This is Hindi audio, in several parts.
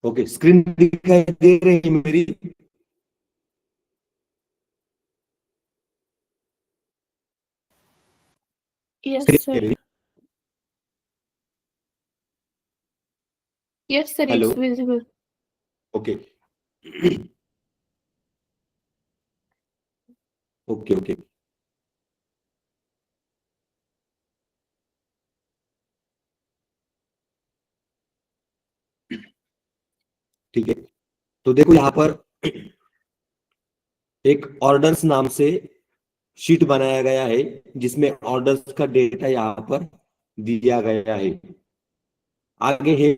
ओके, स्क्रीन दिखाई दे रही है मेरी? Yes, स्क्रीन दे sir. रही? Yes, sir, hello, it's visible. Okay. Okay okay, ठीक है। तो देखो यहाँ पर एक ऑर्डर्स नाम से शीट बनाया गया है, जिसमें ऑर्डर्स का डेटा यहाँ पर दिया गया है। आगे है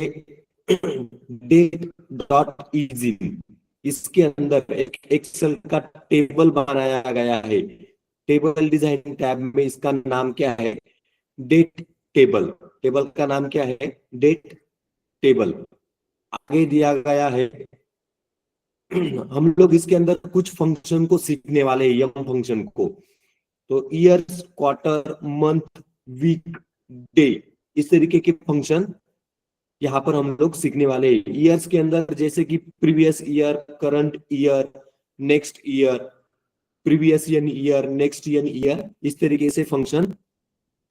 डेट डॉट इजी, इसके अंदर एक एक्सेल का टेबल बनाया गया है। टेबल डिजाइन टैब में इसका नाम क्या है? Date table. टेबल का नाम क्या है? Date table. आगे दिया गया है हम लोग इसके अंदर कुछ फंक्शन को सीखने वाले हैं, यम फंक्शन को। तो years, quarter, month, week, day, इस तरीके के फंक्शन यहाँ पर हम लोग सीखने वाले हैं। ईयर्स के अंदर जैसे कि previous year, current year, next year, previous year, next year, इस तरीके से फंक्शन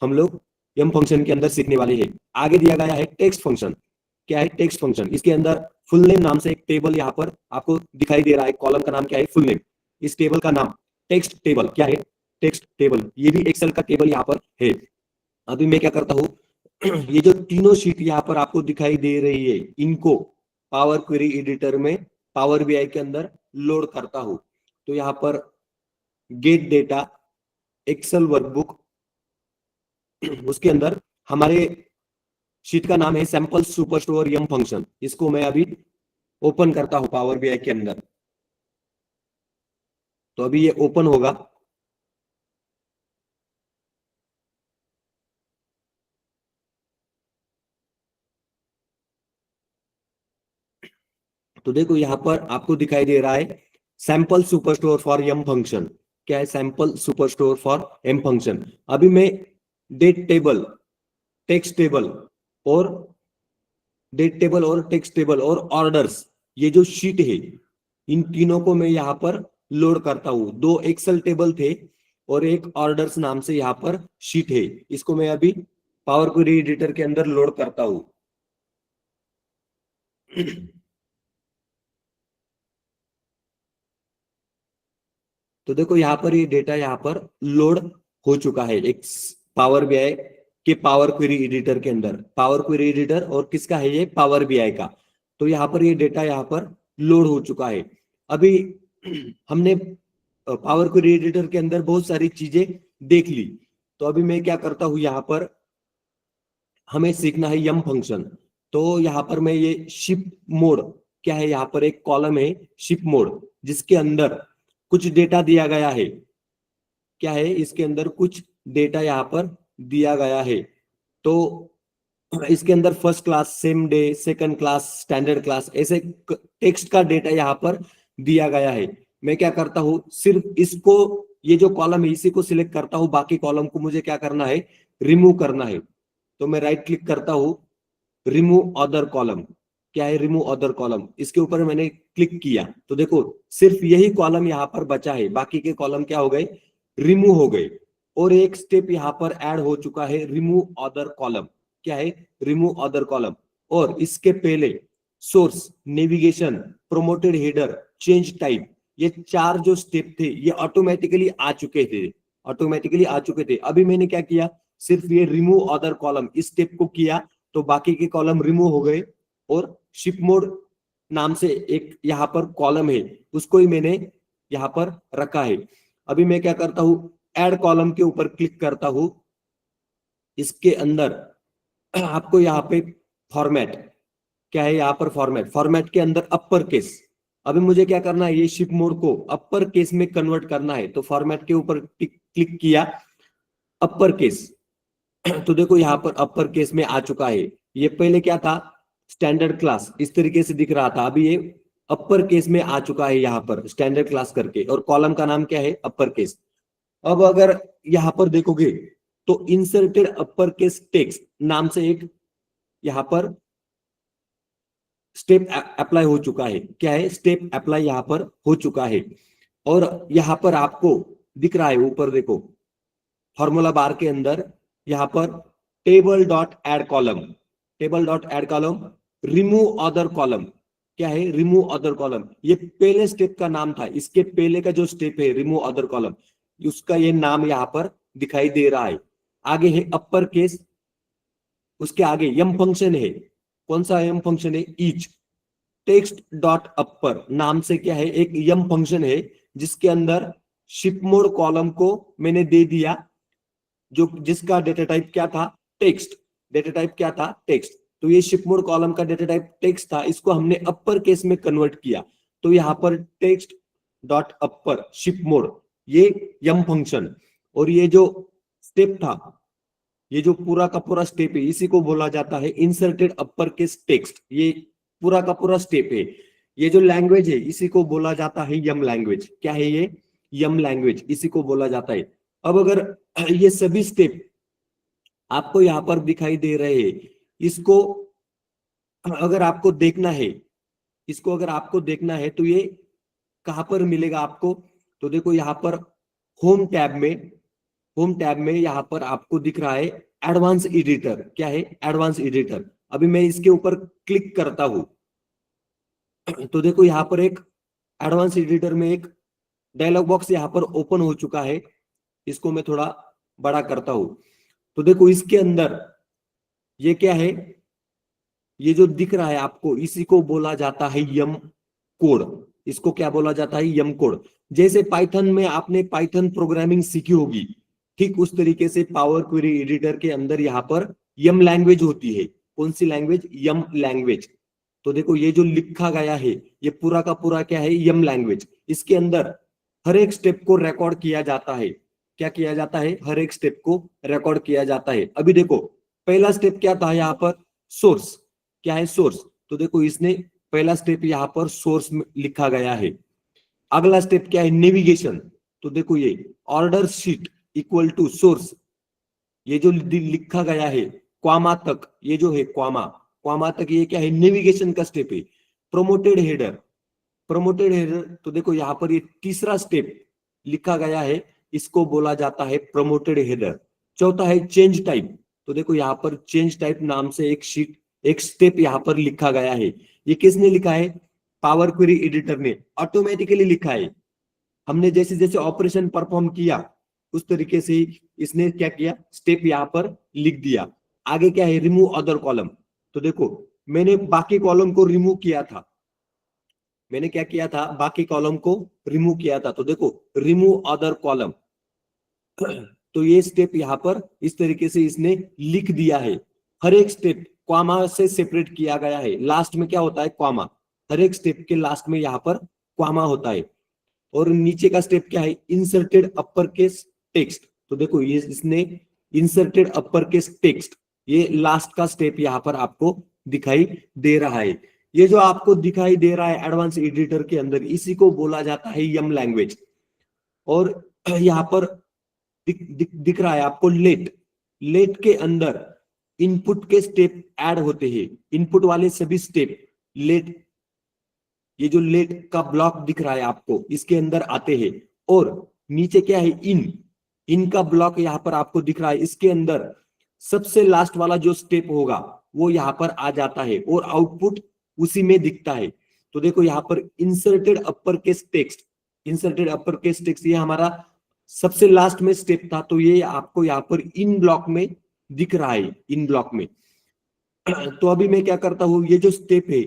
हम लोग यम फंक्शन के अंदर सीखने वाले हैं। आगे दिया गया है टेक्स्ट फंक्शन। क्या है टेक्स्ट फंक्शन? इसके अंदर फुल नेम नाम से एक टेबल यहाँ पर आपको दिखाई दे रहा है। कॉलम का नाम क्या है? Full name. इस टेबल का नाम टेक्स्ट टेबल। क्या है? Text table. ये भी एक्सेल का टेबल यहाँ पर है। अभी मैं क्या करता हूँ, ये जो तीनों शीट यहाँ पर आपको दिखाई दे रही है, इनको पावर क्वेरी एडिटर में, पावर बीआई के अंदर लोड करता हूँ। तो यहाँ पर गेट डेटा, एक्सेल वर्कबुक, उसके अंदर हमारे शीट का नाम है सैंपल सुपरस्टोर यम फंक्शन। इसको मैं अभी ओपन करता हूं पावर बीआई के अंदर। तो अभी ये ओपन होगा। तो देखो यहाँ पर आपको दिखाई दे रहा है sample superstore for M function. क्या है? Sample superstore for M function. अभी मैं डेट टेबल, टेक्स्ट टेबल और डेट टेबल और टेक्स्ट टेबल और ऑर्डर्स, ये जो शीट है, इन तीनों को मैं यहाँ पर लोड करता हूँ। दो एक्सेल टेबल थे और एक ऑर्डर्स नाम से यहाँ पर शीट है। इसको मैं अभी पावर क्वेरी एडिटर के अंदर लोड करता हूँ। तो देखो यहाँ पर ये डेटा यहाँ पर लोड हो चुका है एक पावर बीआई के पावर क्वेरी एडिटर के अंदर। पावर क्वेरी एडिटर और किसका है? ये पावर बीआई का। तो यहाँ पर ये डेटा यहाँ पर लोड हो चुका है। अभी हमने पावर क्वेरी एडिटर के अंदर बहुत सारी चीजें देख ली। तो अभी मैं क्या करता हूँ, यहाँ पर हमें सीखना है यम फंक्शन। तो यहाँ पर मैं ये शिप मोड, क्या है? यहाँ पर एक कॉलम है शिप मोड, जिसके अंदर कुछ डेटा दिया गया है। क्या है? इसके अंदर कुछ डेटा यहाँ पर दिया गया है। तो इसके अंदर first class, same day, second class, standard class, ऐसे टेक्स्ट का डेटा यहाँ पर दिया गया है। मैं क्या करता हूँ, सिर्फ इसको, ये जो कॉलम है इसी को सिलेक्ट करता हूँ। बाकी कॉलम को मुझे क्या करना है? रिमूव करना है। तो मैं राइट क्लिक करता हूँ, रिमूव अदर कॉलम। क्या है? Remove other column. इसके ऊपर मैंने क्लिक किया तो देखो सिर्फ यही कॉलम यहाँ पर बचा है, बाकी के कॉलम क्या हो गए? रिमूव हो गए। और एक स्टेप यहाँ पर ऐड हो चुका है, रिमूव अदर कॉलम। क्या है? Remove other column. और इसके पहले source, navigation, promoted header, change type, ये चार जो स्टेप थे ये ऑटोमेटिकली आ चुके थे। ऑटोमेटिकली आ चुके थे। अभी मैंने क्या किया, सिर्फ ये रिमूव अदर कॉलम इस स्टेप को किया तो बाकी के कॉलम रिमूव हो गए। और शिप मोड नाम से एक यहाँ पर कॉलम है, उसको ही मैंने यहाँ पर रखा है। अभी मैं क्या करता हूँ, ऐड कॉलम के ऊपर क्लिक करता हूँ। इसके अंदर आपको यहाँ पे फॉर्मेट, क्या है? यहाँ पर फॉर्मेट, फॉर्मेट के अंदर अपर केस। अभी मुझे क्या करना है, ये शिप मोड को अपर केस में कन्वर्ट करना है। तो फॉर्मेट के ऊपर क्लिक किया, अपर केस। तो देखो यहाँ पर अपर केस में आ चुका है। ये पहले क्या था? स्टैंडर्ड क्लास इस तरीके से दिख रहा था, अभी ये अपर केस में आ चुका है यहाँ पर स्टैंडर्ड क्लास करके। और कॉलम का नाम क्या है? Upper case. अब अगर यहाँ पर देखोगे तो इंसर्टेड अपर केस टेक्स्ट नाम से एक यहाँ पर स्टेप अप्लाई हो चुका है। क्या है? स्टेप अप्लाई यहाँ पर हो चुका है। और यहाँ पर आपको दिख रहा है ऊपर देखो फॉर्मूला बार के अंदर यहाँ पर table dot add column, table dot add column, remove other column. क्या है? Remove other column. ये पहले स्टेप का नाम था, इसके पहले का जो स्टेप है रिमूव अदर कॉलम, उसका ये नाम यहाँ पर दिखाई दे रहा है। आगे है अपर केस, उसके आगे यम फंक्शन है। कौन सा यम फंक्शन है? ईच टेक्स्ट डॉट अपर नाम से क्या है एक यम फंक्शन है, जिसके अंदर शिप मोड कॉलम को मैंने दे दिया, जो जिसका डेटा टाइप क्या था? टेक्स्ट। डेटा टाइप क्या था? टेक्स्ट। तो ये शिप मोड कॉलम का डेटा टाइप टेक्स्ट था, इसको हमने अपर केस में कन्वर्ट किया। तो यहाँ पर टेक्स्ट डॉट अपर शिप मोड, ये यम फंक्शन। और ये जो स्टेप था, ये जो पूरा का पूरा स्टेप है, इसी को बोला जाता है इंसर्टेड अपर केस टेक्स्ट। ये पूरा का पूरा स्टेप है। ये जो लैंग्वेज है इसी को बोला जाता है यम लैंग्वेज। क्या है ये? यम लैंग्वेज, इसी को बोला जाता है। अब अगर ये सभी स्टेप आपको यहाँ पर दिखाई दे रहे हैं, इसको अगर आपको देखना है, इसको अगर आपको देखना है तो ये कहां पर मिलेगा आपको? तो देखो यहाँ पर होम टैब में, होम टैब में यहाँ पर आपको दिख रहा है एडवांस एडिटर। क्या है? Advance editor. अभी मैं इसके ऊपर क्लिक करता हूं तो देखो यहाँ पर एक एडवांस एडिटर में एक डायलॉग बॉक्स यहाँ पर ओपन हो चुका है। इसको मैं थोड़ा बड़ा करता हूं तो देखो इसके अंदर ये क्या है? ये जो दिख रहा है आपको, इसी को बोला जाता है यम कोड। इसको क्या बोला जाता है? यम कोड। जैसे पाइथन में आपने पाइथन प्रोग्रामिंग सीखी होगी, ठीक उस तरीके से पावर क्वेरी एडिटर के अंदर यहाँ पर यम लैंग्वेज होती है। कौन सी लैंग्वेज? यम लैंग्वेज। तो देखो ये जो लिखा गया है, ये पूरा का पूरा क्या है? यम लैंग्वेज। इसके अंदर हर एक स्टेप को रिकॉर्ड किया जाता है। क्या किया जाता है? हर एक स्टेप को रिकॉर्ड किया जाता है। अभी देखो पहला स्टेप क्या था यहाँ पर? सोर्स। क्या है? सोर्स। तो देखो इसने पहला स्टेप यहाँ पर सोर्स में लिखा गया है। अगला स्टेप क्या है? नेविगेशन। तो देखो ये order sheet equal to source, ये जो लिखा गया है क्वामा तक, ये जो है क्वामा, क्वामा तक, ये क्या है? नेविगेशन का स्टेप है। Promoted header, promoted header. तो देखो यहाँ पर ये तीसरा स्टेप लिखा गया है, इसको बोला जाता है प्रोमोटेड हेडर। चौथा है चेंज टाइप। तो देखो यहाँ पर चेंज टाइप नाम से एक शीट, एक स्टेप यहाँ पर लिखा गया है। ये किसने लिखा है? पावर क्वेरी एडिटर ने ऑटोमेटिकली लिखा है। हमने जैसे जैसे ऑपरेशन परफॉर्म किया उस तरीके से इसने क्या किया? स्टेप यहाँ पर लिख दिया। आगे क्या है? Remove other column. तो देखो मैंने बाकी कॉलम को रिमूव किया था, मैंने क्या किया था? बाकी कॉलम को रिमूव किया था। तो देखो रिमूव अदर कॉलम, तो ये स्टेप यहाँ पर इस तरीके से इसने लिख दिया है। हर एक स्टेप क्वामा से सेपरेट किया गया है। लास्ट में क्या होता है? क्वामा। हर एक स्टेप के लास्ट में यहाँ पर क्वामा होता है। और नीचे का स्टेप क्या है? Inserted upper case text. तो देखो ये इसने इंसर्टेड अपर केस टेक्स्ट, ये लास्ट का स्टेप यहाँ पर आपको दिखाई दे रहा है। ये जो आपको दिखाई दे रहा है एडवांस एडिटर के अंदर, इसी को बोला जाता है यम लैंग्वेज। और यहाँ पर दिख रहा है आपको लेट। लेट के अंदर इनपुट के स्टेप ऐड होते हैं। इनपुट वाले सभी स्टेप लेट, ये जो लेट का ब्लॉक दिख रहा है आपको, इसके अंदर आते हैं। और नीचे क्या है? इन का ब्लॉक यहाँ पर आपको दिख रहा है। इसके अंदर सबसे लास्ट वाला जो स्टेप होगा वो यहाँ पर आ जाता है और आउटपुट उसी में दिखता है। तो देखो यहाँ पर inserted upper case text, inserted upper case text, ये हमारा सबसे लास्ट में स्टेप था। तो ये आपको यहाँ पर इन ब्लॉक में दिख रहा है, इन ब्लॉक में। तो अभी मैं क्या करता हूं, ये जो स्टेप है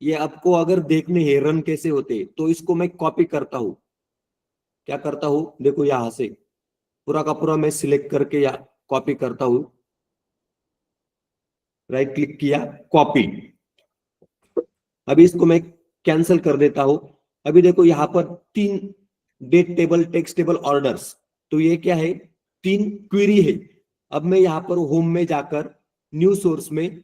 ये आपको अगर देखने हैं रन कैसे होते, तो इसको मैं कॉपी करता हूं। क्या करता हूं? देखो यहां से पूरा का पूरा मैं सिलेक्ट करके या कॉपी करता हूं। राइट क्लिक किया, कॉपी। अभी इसको मैं कैंसिल कर देता हूं। अभी देखो यहाँ पर 3 date table, text table, orders. तो ये क्या है? 3 क्वेरी है। अब मैं यहाँ पर होम में जाकर न्यू सोर्स में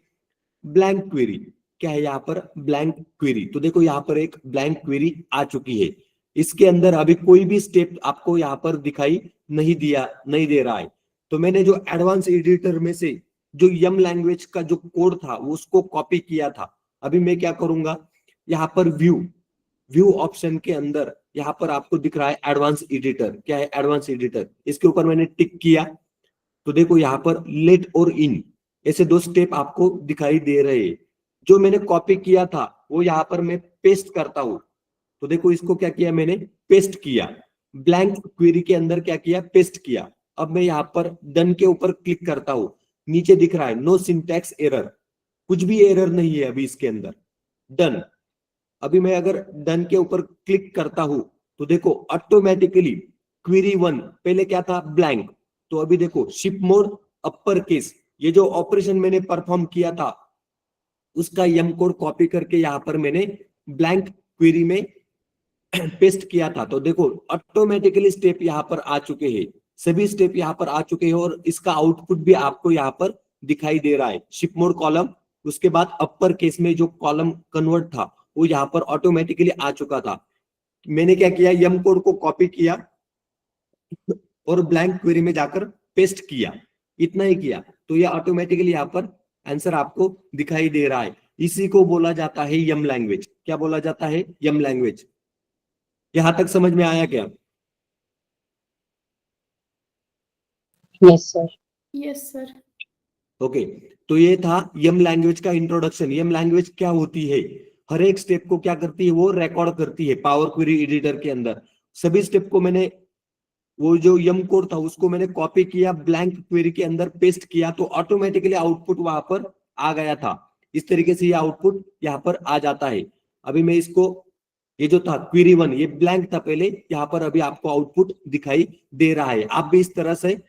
ब्लैंक क्वेरी, क्या है यहाँ पर? Blank query. तो देखो यहाँ पर एक ब्लैंक क्वेरी आ चुकी है। इसके अंदर अभी कोई भी स्टेप आपको यहाँ पर दिखाई नहीं दे रहा है। तो मैंने जो एडवांस एडिटर में से जो यम लैंग्वेज का जो कोड था वो उसको कॉपी किया था, अभी मैं क्या करूंगा, यहाँ पर व्यू ऑप्शन के अंदर यहाँ पर आपको दिख रहा है एडवांस एडिटर। क्या है एडवांस एडिटर, इसके ऊपर मैंने टिक किया तो देखो यहाँ पर लेट और इन ऐसे दो स्टेप आपको दिखाई दे रहे हैं। जो मैंने कॉपी किया था वो यहाँ पर मैं पेस्ट करता हूं। तो देखो इसको क्या किया मैंने, पेस्ट किया, ब्लैंक क्वेरी के अंदर क्या किया, पेस्ट किया। अब मैं यहाँ पर डन के ऊपर क्लिक करता हूं, नीचे दिख रहा है नो सिंटैक्स एरर, कुछ भी एरर नहीं है अभी इसके अंदर, डन। अभी मैं अगर डन के ऊपर क्लिक करता हूं तो देखो ऑटोमेटिकली क्वेरी 1 पहले क्या था ब्लैंक, तो अभी देखो शिप मोड अपर केस, ये जो ऑपरेशन मैंने परफॉर्म किया था उसका यम कोड कॉपी करके यहाँ पर मैंने ब्लैंक क्वेरी में पेस्ट किया था। तो देखो ऑटोमेटिकली स्टेप यहाँ पर आ चुके हैं, सभी स्टेप यहाँ पर आ चुके हैं और इसका आउटपुट भी आपको यहाँ पर दिखाई दे रहा है। शिप मोड कॉलम, उसके बाद अपर केस में जो कॉलम कन्वर्ट था वो यहाँ पर ऑटोमेटिकली आ चुका था। मैंने क्या किया, यम कोड को कॉपी किया और ब्लैंक क्वेरी में जाकर पेस्ट किया, इतना ही किया तो ये ऑटोमेटिकली यहाँ पर आंसर आपको दिखाई दे रहा है। इसी को बोला जाता है यम लैंग्वेज। क्या बोला जाता है, यम लैंग्वेज। यहां तक समझ में आया क्या? Yes sir. Yes sir. Okay, तो ये था यम लैंग्वेज का इंट्रोडक्शन। यम लैंग्वेज क्या होती है, हर एक स्टेप को क्या करती है, वो रिकॉर्ड करती है पावर क्वेरी एडिटर के अंदर। सभी स्टेप को मैंने, वो जो यम कोड था उसको मैंने कॉपी किया, ब्लैंक क्वेरी के अंदर पेस्ट किया तो ऑटोमेटिकली आउटपुट वहां पर आ गया था। इस तरीके से ये आउटपुट यहाँ पर आ जाता है। अभी मैं इसको, ये जो था क्वेरी 1 ये ब्लैंक था पहले, यहाँ पर अभी आपको आउटपुट दिखाई दे रहा है। आप भी इस तरह से,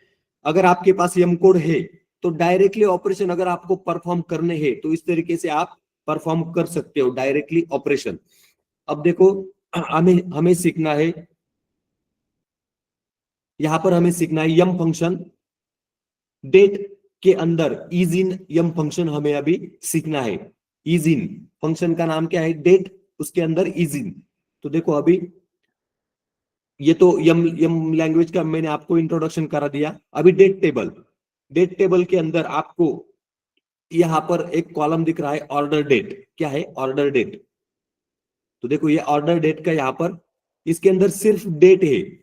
अगर आपके पास यम कोड है तो डायरेक्टली ऑपरेशन अगर आपको परफॉर्म करने हैं तो इस तरीके से आप परफॉर्म कर सकते हो डायरेक्टली ऑपरेशन। अब देखो हमें सीखना है, यहां पर हमें सीखना है यम फंक्शन। डेट के अंदर इज इन यम फंक्शन हमें अभी सीखना है। इज इन फंक्शन का नाम क्या है, डेट, उसके अंदर इज इन। तो देखो अभी ये तो यम लैंग्वेज का मैंने आपको इंट्रोडक्शन करा दिया। अभी डेट टेबल के अंदर आपको यहां पर एक कॉलम दिख रहा है ऑर्डर डेट। क्या है, ऑर्डर डेट। तो देखो ये ऑर्डर डेट का यहाँ पर, इसके अंदर सिर्फ डेट है,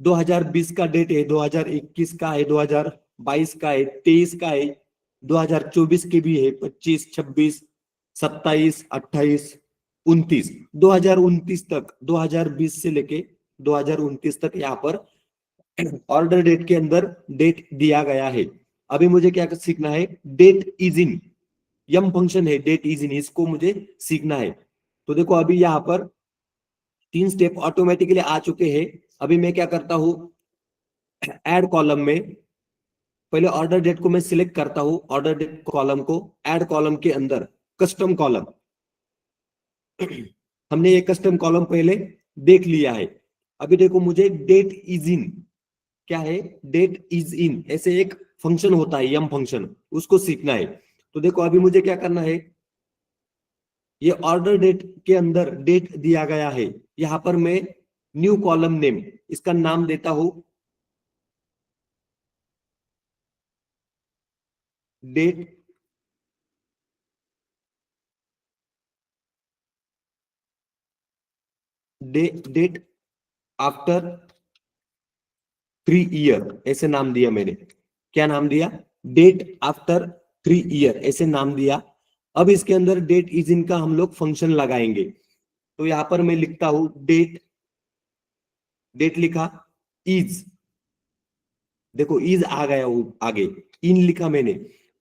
2020 का डेट है, 2021 का है, 2022 का है, 23 का है, 2024 के भी है, 25, 26, 27, 28, 29, 2029 तक, 2020 से लेके 2029 तक यहाँ पर ऑर्डर डेट के अंदर डेट दिया गया है। अभी मुझे क्या सीखना है, date is in, M function है डेट इज इन, इसको मुझे सीखना है। तो देखो अभी यहाँ पर 3 स्टेप ऑटोमेटिकली आ चुके हैं। अभी मैं क्या करता हूं, ऐड कॉलम में पहले ऑर्डर डेट को मैं सिलेक्ट करता हूं, ऑर्डर डेट कॉलम को, ऐड कॉलम के अंदर कस्टम कॉलम, हमने ये कस्टम कॉलम पहले देख लिया है। अभी देखो मुझे डेट इज इन, क्या है, डेट इज इन ऐसे एक फंक्शन होता है यम फंक्शन, उसको सीखना है। तो देखो अभी मुझे क्या करना है, ये ऑर्डर डेट के अंदर डेट दिया गया है, यहां पर मैं न्यू कॉलम नेम, इसका नाम देता हूं डेट डेट आफ्टर 3 ईयर, ऐसे नाम दिया मैंने। क्या नाम दिया, डेट आफ्टर 3 ईयर ऐसे नाम दिया। अब इसके अंदर डेट इज इन का हम लोग फंक्शन लगाएंगे। तो यहां पर मैं लिखता हूं डेट लिखा, इज, देखो इज आ गया वो आगे, इन लिखा मैंने।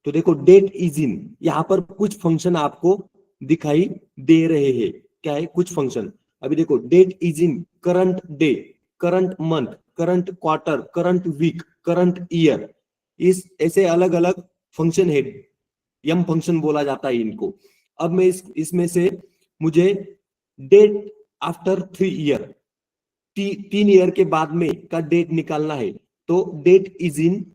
तो देखो डेट इज इन, यहां पर कुछ फंक्शन आपको दिखाई दे रहे हैं। क्या है, कुछ फंक्शन। अभी देखो date is in current day, current month, current quarter, current week, current year, इस ऐसे अलग अलग फंक्शन है, यम फंक्शन बोला जाता है इनको। अब मैं इसमें से मुझे डेट आफ्टर 3 ईयर, 3 ईयर के बाद में का डेट निकालना है। तो डेट इज इन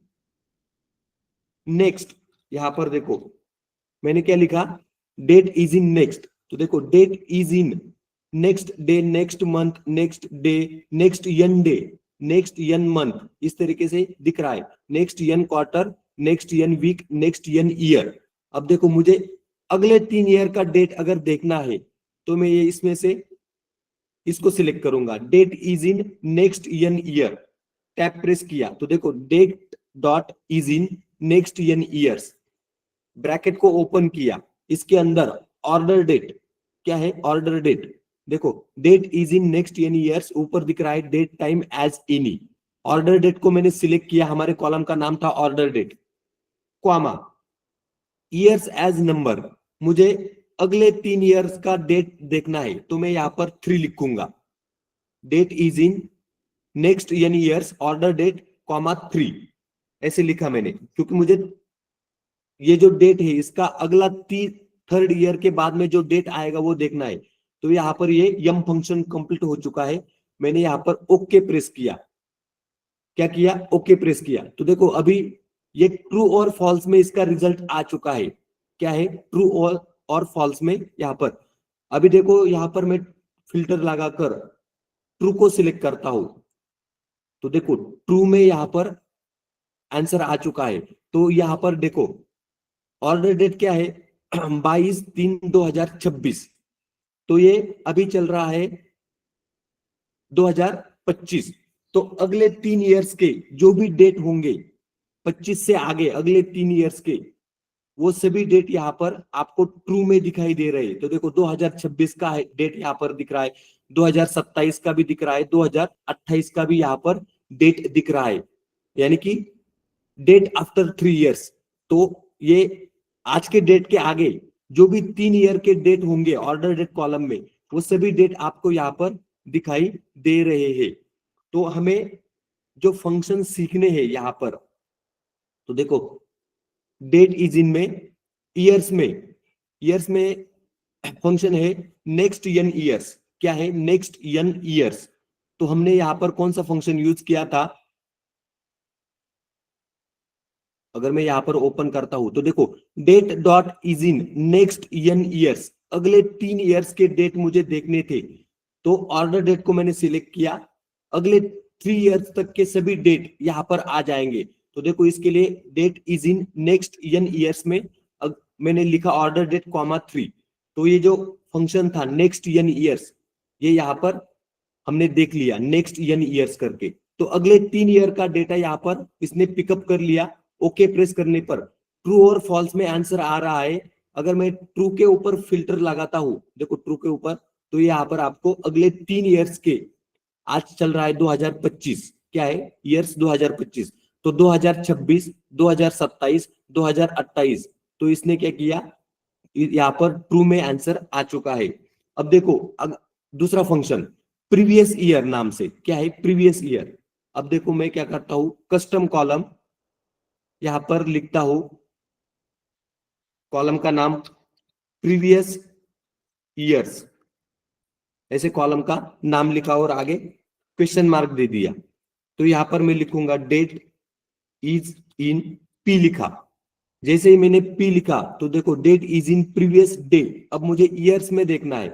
नेक्स्ट, यहां पर देखो मैंने क्या लिखा, डेट इज इन नेक्स्ट। तो देखो date is in next day, next month, next day, next N day, next N month, इस तरीके से दिख रहा है। Next N quarter, next N week, next N year. अब देखो मुझे अगले 3 ईयर का डेट अगर देखना है तो मैं ये इसमें से इसको सिलेक्ट करूंगा, date is in next N year, tab press किया तो देखो date dot is in next N years, bracket को ओपन किया, इसके अंदर ऑर्डर डेट, क्या है ऑर्डर डेट, देखो date is in next N years, ऊपर दिख रहा है date time as any, order date को मैंने सिलेक्ट किया, हमारे कॉलम का नाम था order date, comma years as number, मुझे अगले 3 ईयर्स का डेट देखना है तो मैं यहां पर 3 लिखूंगा, date is in next N years order date comma 3, ऐसे लिखा मैंने, क्योंकि मुझे ये जो डेट है इसका अगला 3rd ईयर के बाद में जो डेट आएगा वो देखना है। तो यहाँ पर ये यम फंक्शन कंप्लीट हो चुका है, मैंने यहाँ पर ओके प्रेस किया, क्या किया ओके प्रेस किया, तो देखो अभी ये ट्रू और फॉल्स में इसका रिजल्ट आ चुका है, क्या है ट्रू और फॉल्स में यहाँ पर। अभी देखो यहाँ पर मैं फिल्टर लगाकर ट्रू को सिलेक्ट करता हूं तो देखो ट्रू में यहाँ पर आंसर आ चुका है। तो यहाँ पर देखो ऑर्डर डेट क्या है 22/3/2026, तो ये अभी चल रहा है 2025, तो अगले 3 ईयर्स के जो भी डेट होंगे 25 से आगे अगले 3 ईयर्स के वो सभी डेट यहाँ पर आपको ट्रू में दिखाई दे रहे हैं। तो देखो 2026 का डेट यहाँ पर दिख रहा है, 2027 का भी दिख रहा है, 2028 का भी यहाँ पर डेट दिख रहा है, यानी कि डेट आफ्टर 3 ईयर्स। तो ये आज के डेट के आगे जो भी 3 ईयर के डेट होंगे ऑर्डर डेट कॉलम में वो सभी डेट आपको यहाँ पर दिखाई दे रहे हैं। तो हमें जो फंक्शन सीखने हैं यहाँ पर, तो देखो डेट इज इन में ईयर्स में फंक्शन है नेक्स्ट एन ईयर्स, क्या है नेक्स्ट एन ईयर्स, तो हमने यहाँ पर कौन सा फंक्शन यूज किया था, अगर मैं यहाँ पर ओपन करता हूं तो देखो date dot is in next N years, अगले 3 ईयर्स के डेट मुझे देखने थे, तो ऑर्डर डेट को मैंने सिलेक्ट किया, अगले 3 ईयर्स तक के सभी डेट यहाँ पर आ जाएंगे। तो देखो इसके लिए date is in next N years में मैंने लिखा ऑर्डर डेट कॉमा 3, तो ये जो फंक्शन था नेक्स्ट एन ईयर्स ये यहाँ पर हमने देख लिया नेक्स्ट एन ईयर्स करके, तो अगले 3 ईयर का डेटा यहाँ पर इसने पिकअप कर लिया। ओके प्रेस करने पर ट्रू और फॉल्स में आंसर आ रहा है, अगर मैं ट्रू के ऊपर फिल्टर लगाता हूं, देखो ट्रू के ऊपर, तो यहाँ पर आपको अगले 3 ईयर्स के, आज चल रहा है 2025, क्या है ईयर्स 2025, तो 2026, 2027, 2028, तो इसने क्या किया यहाँ पर ट्रू में आंसर आ चुका है। अब देखो दूसरा फंक्शन प्रीवियस ईयर नाम से, क्या है प्रीवियस ईयर, अब देखो मैं क्या करता हूं कस्टम कॉलम, यहां पर लिखता हूं कॉलम का नाम प्रीवियस ईयर्स, ऐसे कॉलम का नाम लिखा और आगे क्वेश्चन मार्क दे दिया, तो यहां पर मैं लिखूंगा डेट इज इन पी लिखा, जैसे ही मैंने पी लिखा तो देखो date is in previous day, अब मुझे ईयर्स में देखना है,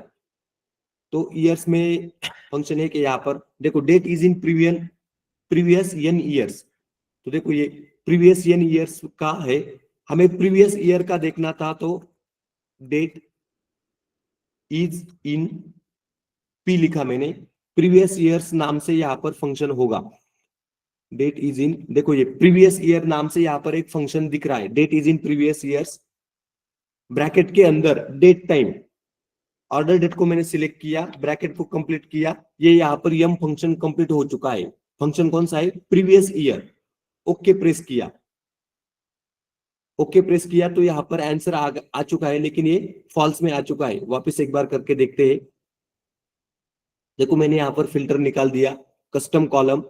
तो ईयर्स में फंक्शन है कि यहाँ पर देखो date is in previous N years, तो देखो ये प्रीवियस एन ईयर्स का है, हमें प्रीवियस ईयर का देखना था, तो डेट इज इन पी लिखा मैंने, प्रीवियस ईयर्स नाम से यहाँ पर फंक्शन होगा, डेट इज इन, देखो ये प्रीवियस ईयर नाम से यहाँ पर एक फंक्शन दिख रहा है, date is in previous years, bracket के अंदर डेट टाइम, ऑर्डर डेट को मैंने सिलेक्ट किया, ब्रैकेट को कंप्लीट किया, ये यहाँ पर यम फंक्शन कंप्लीट हो चुका है, फंक्शन कौन सा है प्रीवियस ईयर, ओके प्रेस किया, ओके प्रेस किया तो यहाँ पर आंसर आ चुका है, लेकिन ये फॉल्स में आ चुका है, वापस एक बार करके देखते हैं, देखो मैंने यहाँ पर फिल्टर निकाल दिया, कस्टम कॉलम,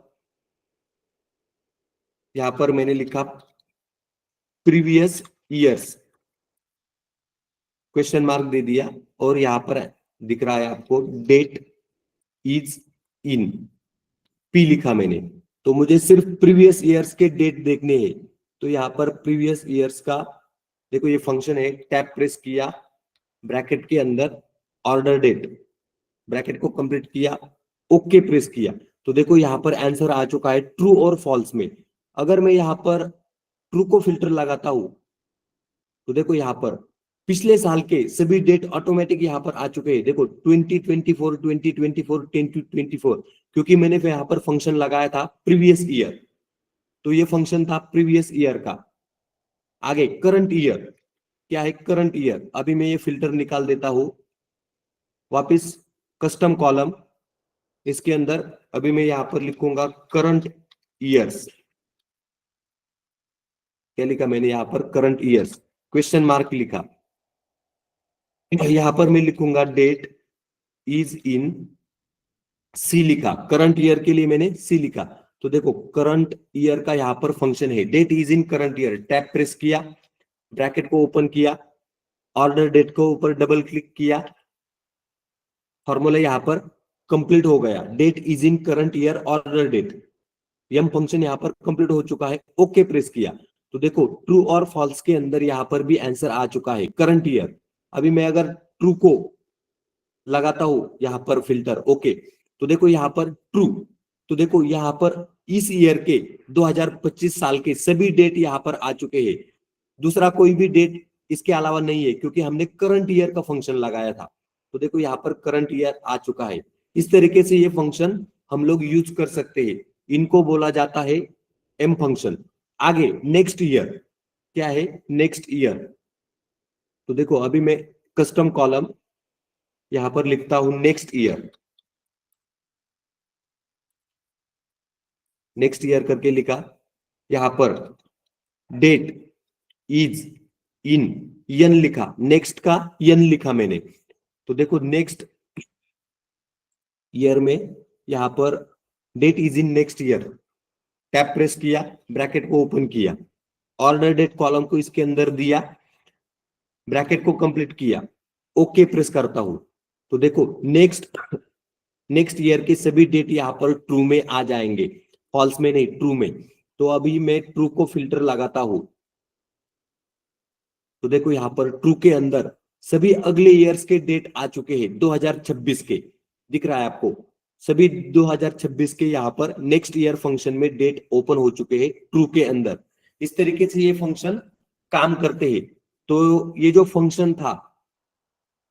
यहाँ पर मैंने लिखा प्रीवियस ईयर्स, क्वेश्चन मार्क दे दिया, और यहाँ पर दिख रहा है आपको डेट इज इन पी लिखा मैंने, तो मुझे सिर्फ प्रीवियस ईयर्स के डेट देखने हैं, तो यहाँ पर प्रीवियस ईयर्स का देखो ये फंक्शन है, टैप प्रेस किया, ब्रैकेट के अंदर ऑर्डर डेट, ब्रैकेट को कंप्लीट किया, ओके प्रेस किया, तो देखो यहाँ पर आंसर आ चुका है ट्रू और फॉल्स में। अगर मैं यहाँ पर ट्रू को फिल्टर लगाता हूं तो देखो यहाँ पर पिछले साल के सभी डेट ऑटोमेटिक यहाँ पर आ चुके हैं। देखो 2024 2024 10-24, क्योंकि मैंने यहाँ पर फंक्शन लगाया था प्रीवियस ईयर, तो ये फंक्शन था प्रीवियस ईयर का। आगे करंट ईयर, क्या है करंट ईयर, अभी मैं ये फिल्टर निकाल देता हूं, वापिस कस्टम कॉलम, इसके अंदर अभी मैं यहां पर लिखूंगा करंट ईयर्स। क्या लिखा मैंने यहां पर, करंट ईयर्स, क्वेश्चन मार्क लिखा। यहां पर मैं लिखूंगा डेट इज इन सी लिखा, करंट ईयर के लिए मैंने सी लिखा। तो देखो करंट ईयर का यहां पर फंक्शन है date is in current year, tab press किया, ब्रैकेट को ओपन किया, ऑर्डर डेट को ऊपर डबल क्लिक किया, फॉर्मूला यहां पर कंप्लीट हो गया, date is in current year order date, M function यहां पर कंप्लीट हो चुका है, ओके प्रेस किया। तो देखो ट्रू और फॉल्स के अंदर यहां पर भी आंसर आ चुका है करंट ईयर। अभी मैं अगर ट्रू को लगाता हूं यहां पर फिल्टर, ओके, तो देखो यहां पर ट्रू, तो देखो यहां पर इस ईयर के 2025 साल के सभी डेट यहां पर आ चुके हैं, दूसरा कोई भी डेट इसके अलावा नहीं है, क्योंकि हमने करंट ईयर का फंक्शन लगाया था। तो देखो यहाँ पर करंट ईयर आ चुका है। इस तरीके से ये फंक्शन हम लोग यूज कर सकते हैं, इनको बोला जाता है एम फंक्शन। आगे नेक्स्ट ईयर, क्या है नेक्स्ट ईयर, तो देखो अभी मैं कस्टम कॉलम यहां पर लिखता हूं नेक्स्ट ईयर, नेक्स्ट ईयर करके लिखा, यहां पर डेट इज इन यन लिखा, नेक्स्ट का यन लिखा मैंने। तो देखो नेक्स्ट ईयर में यहां पर date is in next year, tab press किया, ब्रैकेट को ओपन किया, ऑर्डर डेट कॉलम को इसके अंदर दिया, ब्रैकेट को कंप्लीट किया, ओके प्रेस करता हूं। तो देखो नेक्स्ट ईयर के सभी डेट यहां पर ट्रू में आ जाएंगे, फॉल्स में नहीं, ट्रू में। तो अभी मैं ट्रू को फिल्टर लगाता हूं, तो देखो यहां पर ट्रू के अंदर सभी अगले ईयर्स के डेट आ चुके हैं, 2026 के दिख रहा है आपको, सभी 2026 के यहाँ पर नेक्स्ट ईयर फंक्शन में डेट ओपन हो चुके हैं ट्रू के अंदर। इस तरीके से ये फंक्शन काम करते हैं। तो ये जो फंक्शन था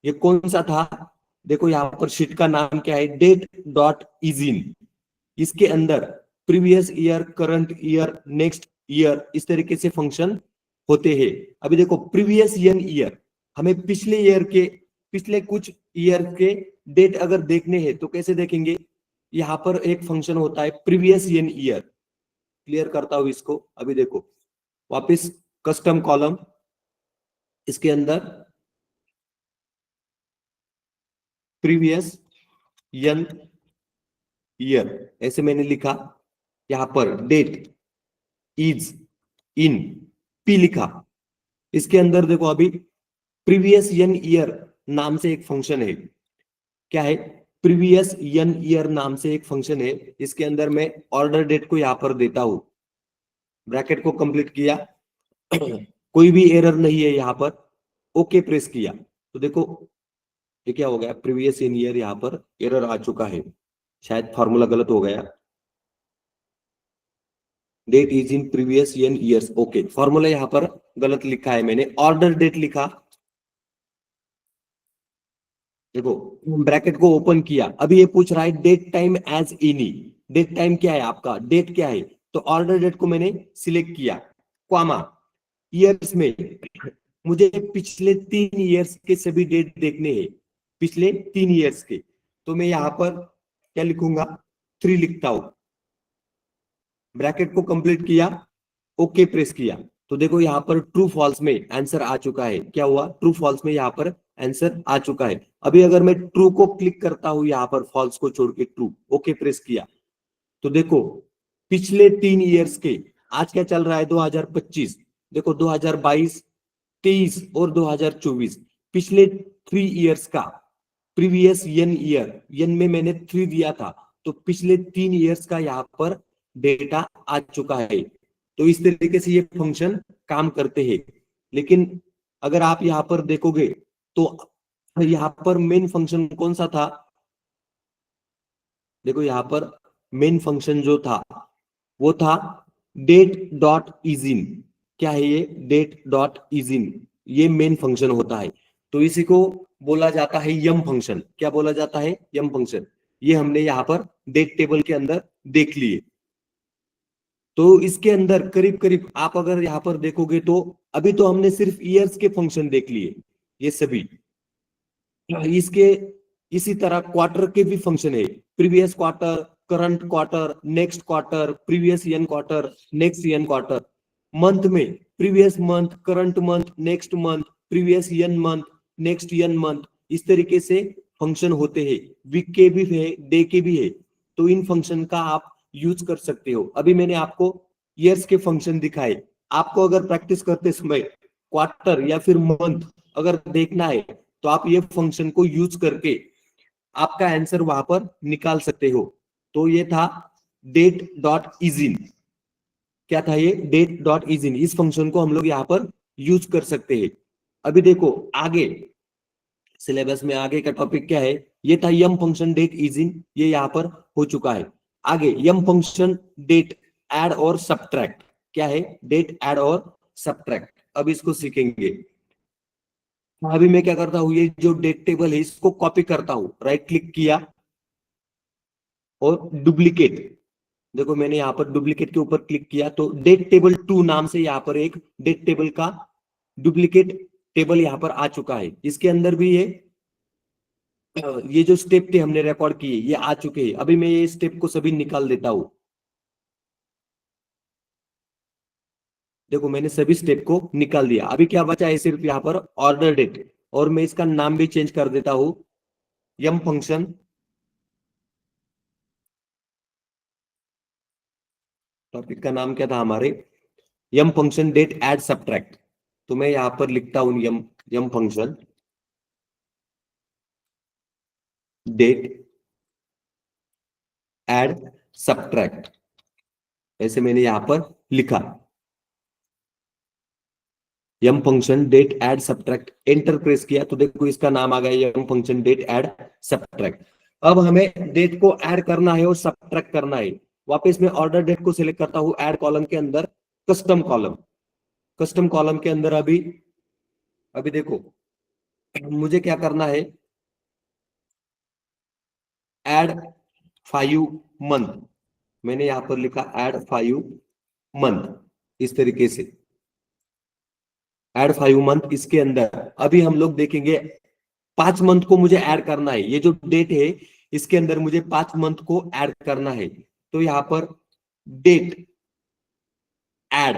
ये कौन सा था, देखो यहाँ पर शीट का नाम क्या है, डेट डॉट इज इन, इसके अंदर previous year, current year, next year, इस तरीके से फंक्शन होते हैं। अभी देखो प्रीवियस ईयर, हमें पिछले ईयर के, पिछले कुछ ईयर के डेट अगर देखने हैं तो कैसे देखेंगे, यहां पर एक फंक्शन होता है प्रीवियस ईयर, क्लियर करता हूं इसको। अभी देखो वापस कस्टम कॉलम, इसके अंदर प्रीवियस ईयर ऐसे मैंने लिखा, यहां पर डेट इज इन पी लिखा, इसके अंदर देखो अभी प्रीवियस ईयर नाम से एक फंक्शन है, क्या है प्रीवियस ईयर नाम से एक फंक्शन है, इसके अंदर मैं ऑर्डर डेट को यहां पर देता हूं, ब्रैकेट को कंप्लीट किया, कोई भी एरर नहीं है यहां पर, ओके प्रेस किया। तो देखो ये क्या हो गया, प्रीवियस ईयर यहां पर एरर आ चुका है, शायद फॉर्मूला गलत हो गया, date is in previous years, okay, formula यहां पर गलत लिखा है मैंने, ऑर्डर डेट लिखा, देखो ब्रैकेट को ओपन किया, अभी ये पूछ रहा है date time as any, date time क्या है आपका, डेट क्या है, तो ऑर्डर डेट को मैंने सिलेक्ट किया, क्वामा ईयर्स में मुझे पिछले 3 ईयर्स के सभी डेट देखने हैं, पिछले 3 ईयर्स के, तो मैं यहां पर क्या लिखूंगा 3 लिखता हूं, ब्रैकेट को कंप्लीट किया, ओके प्रेस किया। तो देखो यहाँ पर ट्रू फॉल्स में आंसर आ चुका है, क्या हुआ ट्रू फॉल्स में यहाँ पर आंसर आ चुका है। अभी अगर मैं ट्रू को क्लिक करता हूं यहाँ पर, फॉल्स को छोड़ के ट्रू, ओके प्रेस किया, तो देखो पिछले 3 ईयर्स के, आज क्या चल रहा है 2025, देखो 2022, 23 और 2024, पिछले 3 ईयर्स का प्रीवियस ईयर में मैंने 3 दिया था, तो पिछले 3 ईयर्स का यहाँ पर डेटा आ चुका है। तो इस तरीके से ये फंक्शन काम करते हैं। लेकिन अगर आप यहाँ पर देखोगे तो यहाँ पर मेन फंक्शन कौन सा था, देखो यहाँ पर मेन फंक्शन जो था वो था डेट डॉट इज इन, क्या है ये डेट डॉट इज इन, ये मेन फंक्शन होता है। तो इसी को बोला जाता है यम फंक्शन। क्या बोला जाता है? M function. ये हमने यहाँ पर डेट टेबल के अंदर देख लिए। तो इसके अंदर करीब करीब आप अगर यहाँ पर देखोगे तो अभी तो हमने सिर्फ ईयर्स के फंक्शन देख लिए ये सभी। इसके इसी तरह क्वार्टर के भी फंक्शन है। Previous quarter, current quarter, next quarter, previous N quarter, next N quarter. Month में previous month, current month, next month, previous N month, next N month, इस तरीके से फंक्शन होते हैं। वीक के भी है, डे के भी है। तो इन फंक्शन का आप यूज कर सकते हो। अभी मैंने आपको ईयर्स के फंक्शन दिखाए। आपको अगर प्रैक्टिस करते समय क्वार्टर या फिर मंथ अगर देखना है तो आप ये फंक्शन को यूज करके आपका आंसर वहां पर निकाल सकते हो। तो ये था डेट डॉट इजिन। क्या था ये? Date dot is in. इस फंक्शन को हम लोग यहाँ पर यूज कर सकते हैं। अभी देखो आगे सिलेबस में आगे का टॉपिक क्या है? ये था यम फंक्शन डेट इजिन, ये यहाँ पर हो चुका है। आगे यम फंक्शन डेट ऐड और सब्ट्रैक्ट। क्या है? डेट ऐड और सब्ट्रैक्ट। अब इसको सीखेंगे। अभी मैं क्या करता हूँ, ये जो डेट टेबल है इसको कॉपी करता हूँ। राइट क्लिक किया और डुप्लीकेट। देखो मैंने यहाँ पर डुप्लीकेट के ऊपर क्लिक किया तो डेट टेबल 2 नाम से यहाँ पर एक डेट टेबल का डुप्लीकेट टेबल यहाँ पर आ चुका है। इसके अंदर भी ये जो स्टेप थे हमने रिकॉर्ड किए ये आ चुके हैं। अभी मैं ये स्टेप को सभी निकाल देता हूं। देखो मैंने सभी स्टेप को निकाल दिया। अभी क्या बचा है? सिर्फ यहाँ पर ऑर्डर डेट। और मैं इसका नाम भी चेंज कर देता हूं, यम फंक्शन। टॉपिक का नाम क्या था हमारे? M function date add subtract. तो मैं यहां पर लिखता हूं M function date add subtract. ऐसे मैंने यहां पर लिखा M function date add subtract. Enter press किया तो देखो इसका नाम आ गया M function date add subtract. अब हमें डेट को ऐड करना है और सब्ट्रैक्ट करना है। वापस मैं ऑर्डर डेट को सिलेक्ट करता हूं ऐड कॉलम के अंदर, कस्टम कॉलम। कस्टम कॉलम के अंदर अभी अभी देखो मुझे क्या करना है, ऐड 5 मंथ। मैंने यहां पर लिखा ऐड 5 मंथ। इस तरीके से ऐड 5 मंथ। इसके अंदर अभी हम लोग देखेंगे 5 मंथ को मुझे ऐड करना है। ये जो डेट है इसके अंदर मुझे 5 मंथ को ऐड करना है। तो यहां पर डेट ऐड,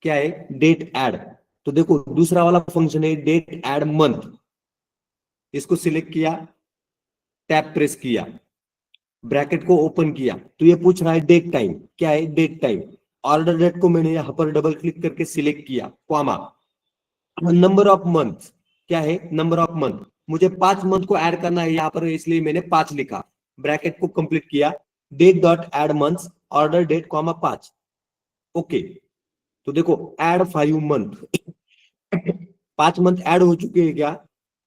क्या है? Date add. तो देखो दूसरा वाला फंक्शन है डेट ऐड मंथ। इसको सिलेक्ट किया, टैब प्रेस किया, ब्रैकेट को ओपन किया तो ये पूछ रहा है डेट टाइम। क्या है? Date time. ऑर्डर डेट को मैंने यहां पर डबल क्लिक करके सिलेक्ट किया, कॉमा। नंबर ऑफ मंथ, क्या है? Number of month. मुझे 5 मंथ को ऐड करना है यहाँ पर, इसलिए मैंने 5 लिखा, ब्रैकेट को कंप्लीट किया, date dot add month, order date comma 5। Okay. तो देखो ऐड 5 मंथ 5 मंथ ऐड हो चुके हैं क्या?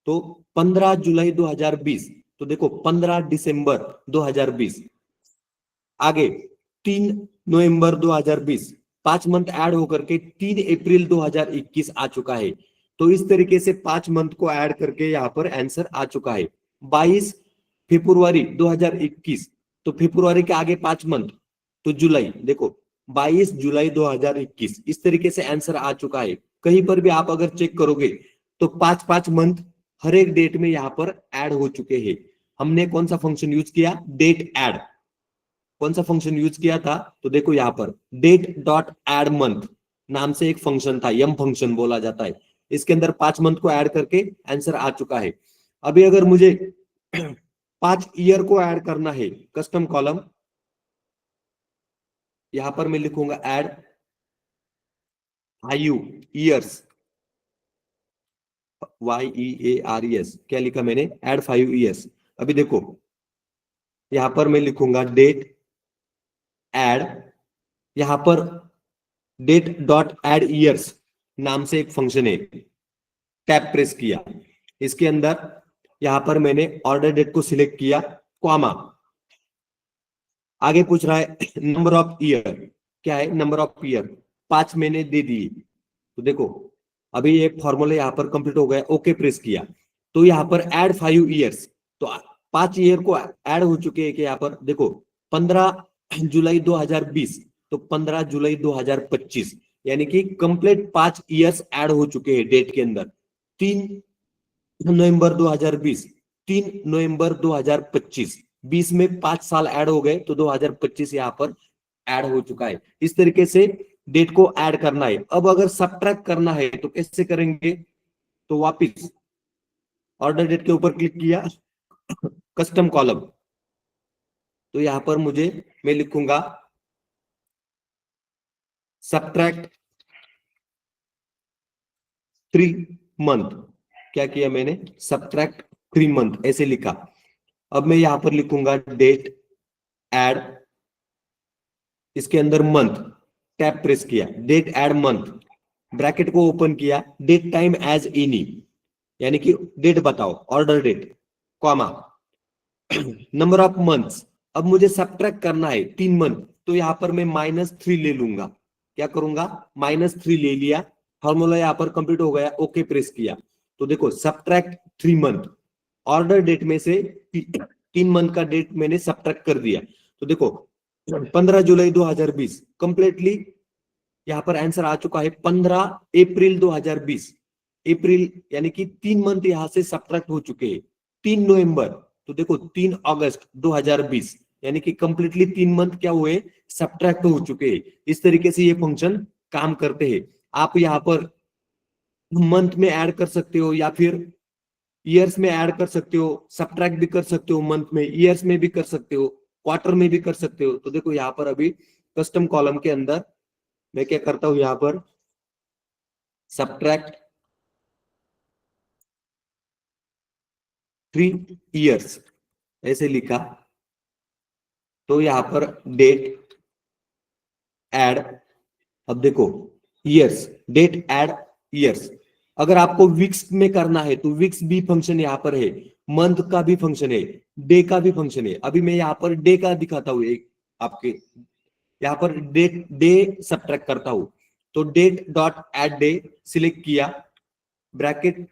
तो 15 जुलाई 2020। तो देखो 15 दिसंबर 2020। आगे 3 नवंबर 2020। 5 मंथ ऐड होकर के 3 अप्रैल 2021 आ चुका है। तो इस तरीके से 5 मंथ को ऐड करके यहाँ पर आंसर आ चुका है 22 फरवरी 2021। तो फरवरी के आगे 5 मंथ तो जुलाई। देखो 22 जुलाई 2021। इस तरीके से आंसर आ चुका है। कहीं पर भी आप अगर चेक करोगे तो 5 मंथ हर एक डेट में यहाँ पर ऐड हो चुके हैं। हमने कौन सा फंक्शन यूज किया? Date add. कौन सा फंक्शन यूज किया था? तो देखो यहाँ पर डेट डॉट एड मंथ नाम से एक फंक्शन था, यम फंक्शन बोला जाता है। इसके अंदर 5 मंथ को ऐड करके आंसर आ चुका है। अभी अगर मुझे 5 ईयर को ऐड करना है, कस्टम कॉलम, यहां पर मैं लिखूंगा ऐड आयु ईयर्स, YEARES। क्या लिखा मैंने? Add 5 years. अभी देखो यहां पर मैं लिखूंगा डेट ऐड, यहां पर डेट डॉट एड ईयर्स नाम से एक फंक्शन है, टैब प्रेस किया। इसके अंदर यहां पर मैंने ऑर्डर डेट को सिलेक्ट किया, कॉमा। आगे पूछ रहा है नंबर ऑफ ईयर। क्या है? नंबर ऑफ ईयर 5 मैंने दे दिए। तो देखो अभी ये फॉर्मूला यहाँ पर कंप्लीट हो गया, ओके प्रेस किया तो यहाँ पर ऐड 5 ईयर्स, तो 5 ईयर को ऐड हो चुके हैं कि यहाँ पर देखो 15 जुलाई 2020, तो 15 जुलाई 2025, यानी कि कंप्लीट 5 ईयर्स ऐड हो चुके हैं डेट के अंदर। 3 नवंबर 2020, 3 नवंबर 2025, 20 में 5 साल ऐड हो गए तो 2025 यहाँ पर ऐड हो चुका है। इस तरीके से डेट को ऐड करना है। अब अगर सब्ट्रैक्ट करना है तो कैसे करेंगे, तो वापिस ऑर्डर डेट के ऊपर क्लिक किया, कस्टम कॉलम, तो यहां पर मैं लिखूंगा सब्ट्रैक्ट 3 मंथ। क्या किया मैंने, सब्ट्रैक्ट 3 मंथ ऐसे लिखा। अब मैं यहां पर लिखूंगा डेट ऐड, इसके अंदर मंथ, टैब प्रेस किया, डेट ऐड मंथ, ब्रैकेट को ओपन किया, डेट टाइम एज एनी, यानी कि डेट बताओ, order date, comma, number of months. अब मुझे सब्ट्रैक्ट करना है 3 मंथ, तो यहां पर मैं -3 ले लूंगा। क्या करूंगा, -3 ले लिया, फॉर्मूला यहां पर कंप्लीट हो गया, ओके प्रेस किया। तो देखो सब्ट्रैक्ट 3 मंथ, ऑर्डर डेट में से 3 मंथ का डेट मैंने सब्ट्रैक्ट कर दिया। तो देखो 15 जुलाई 2020 कंप्लीटली यहां पर आंसर आ चुका है। 15 अप्रैल 2020, अप्रैल यानी कि 3 मंथ यहां से सब्ट्रैक्ट हो चुके हैं। 3 नवंबर, तो देखो 3 अगस्त 2020, यानी कि कंप्लीटली 3 मंथ क्या हुए, सब्ट्रैक्ट हो चुके हैं। इस तरीके से ये फंक्शन काम करते हैं। आप यहाँ पर मंथ में ऐड कर सकते हो या फिर ईयर्स में ऐड कर सकते हो, सब्ट्रैक्ट भी कर सकते हो, मंथ में, ईयर्स में भी कर सकते हो, क्वार्टर में भी कर सकते हो। तो देखो यहाँ पर अभी कस्टम कॉलम के अंदर मैं क्या करता हूं, यहाँ पर सब्ट्रैक्ट 3 ईयर्स ऐसे लिखा, तो यहां पर डेट ऐड, अब देखो ईयर्स, डेट ऐड ईयर्स। अगर आपको वीक्स में करना है तो वीक्स भी फंक्शन यहाँ पर है, मंथ का भी फंक्शन है, डे का भी फंक्शन है। अभी मैं यहाँ पर डे का दिखाता हूँ, एक आपके यहाँ पर डेट डे सब्ट्रैक्ट करता हूं। तो date dot add day select किया, ब्रैकेट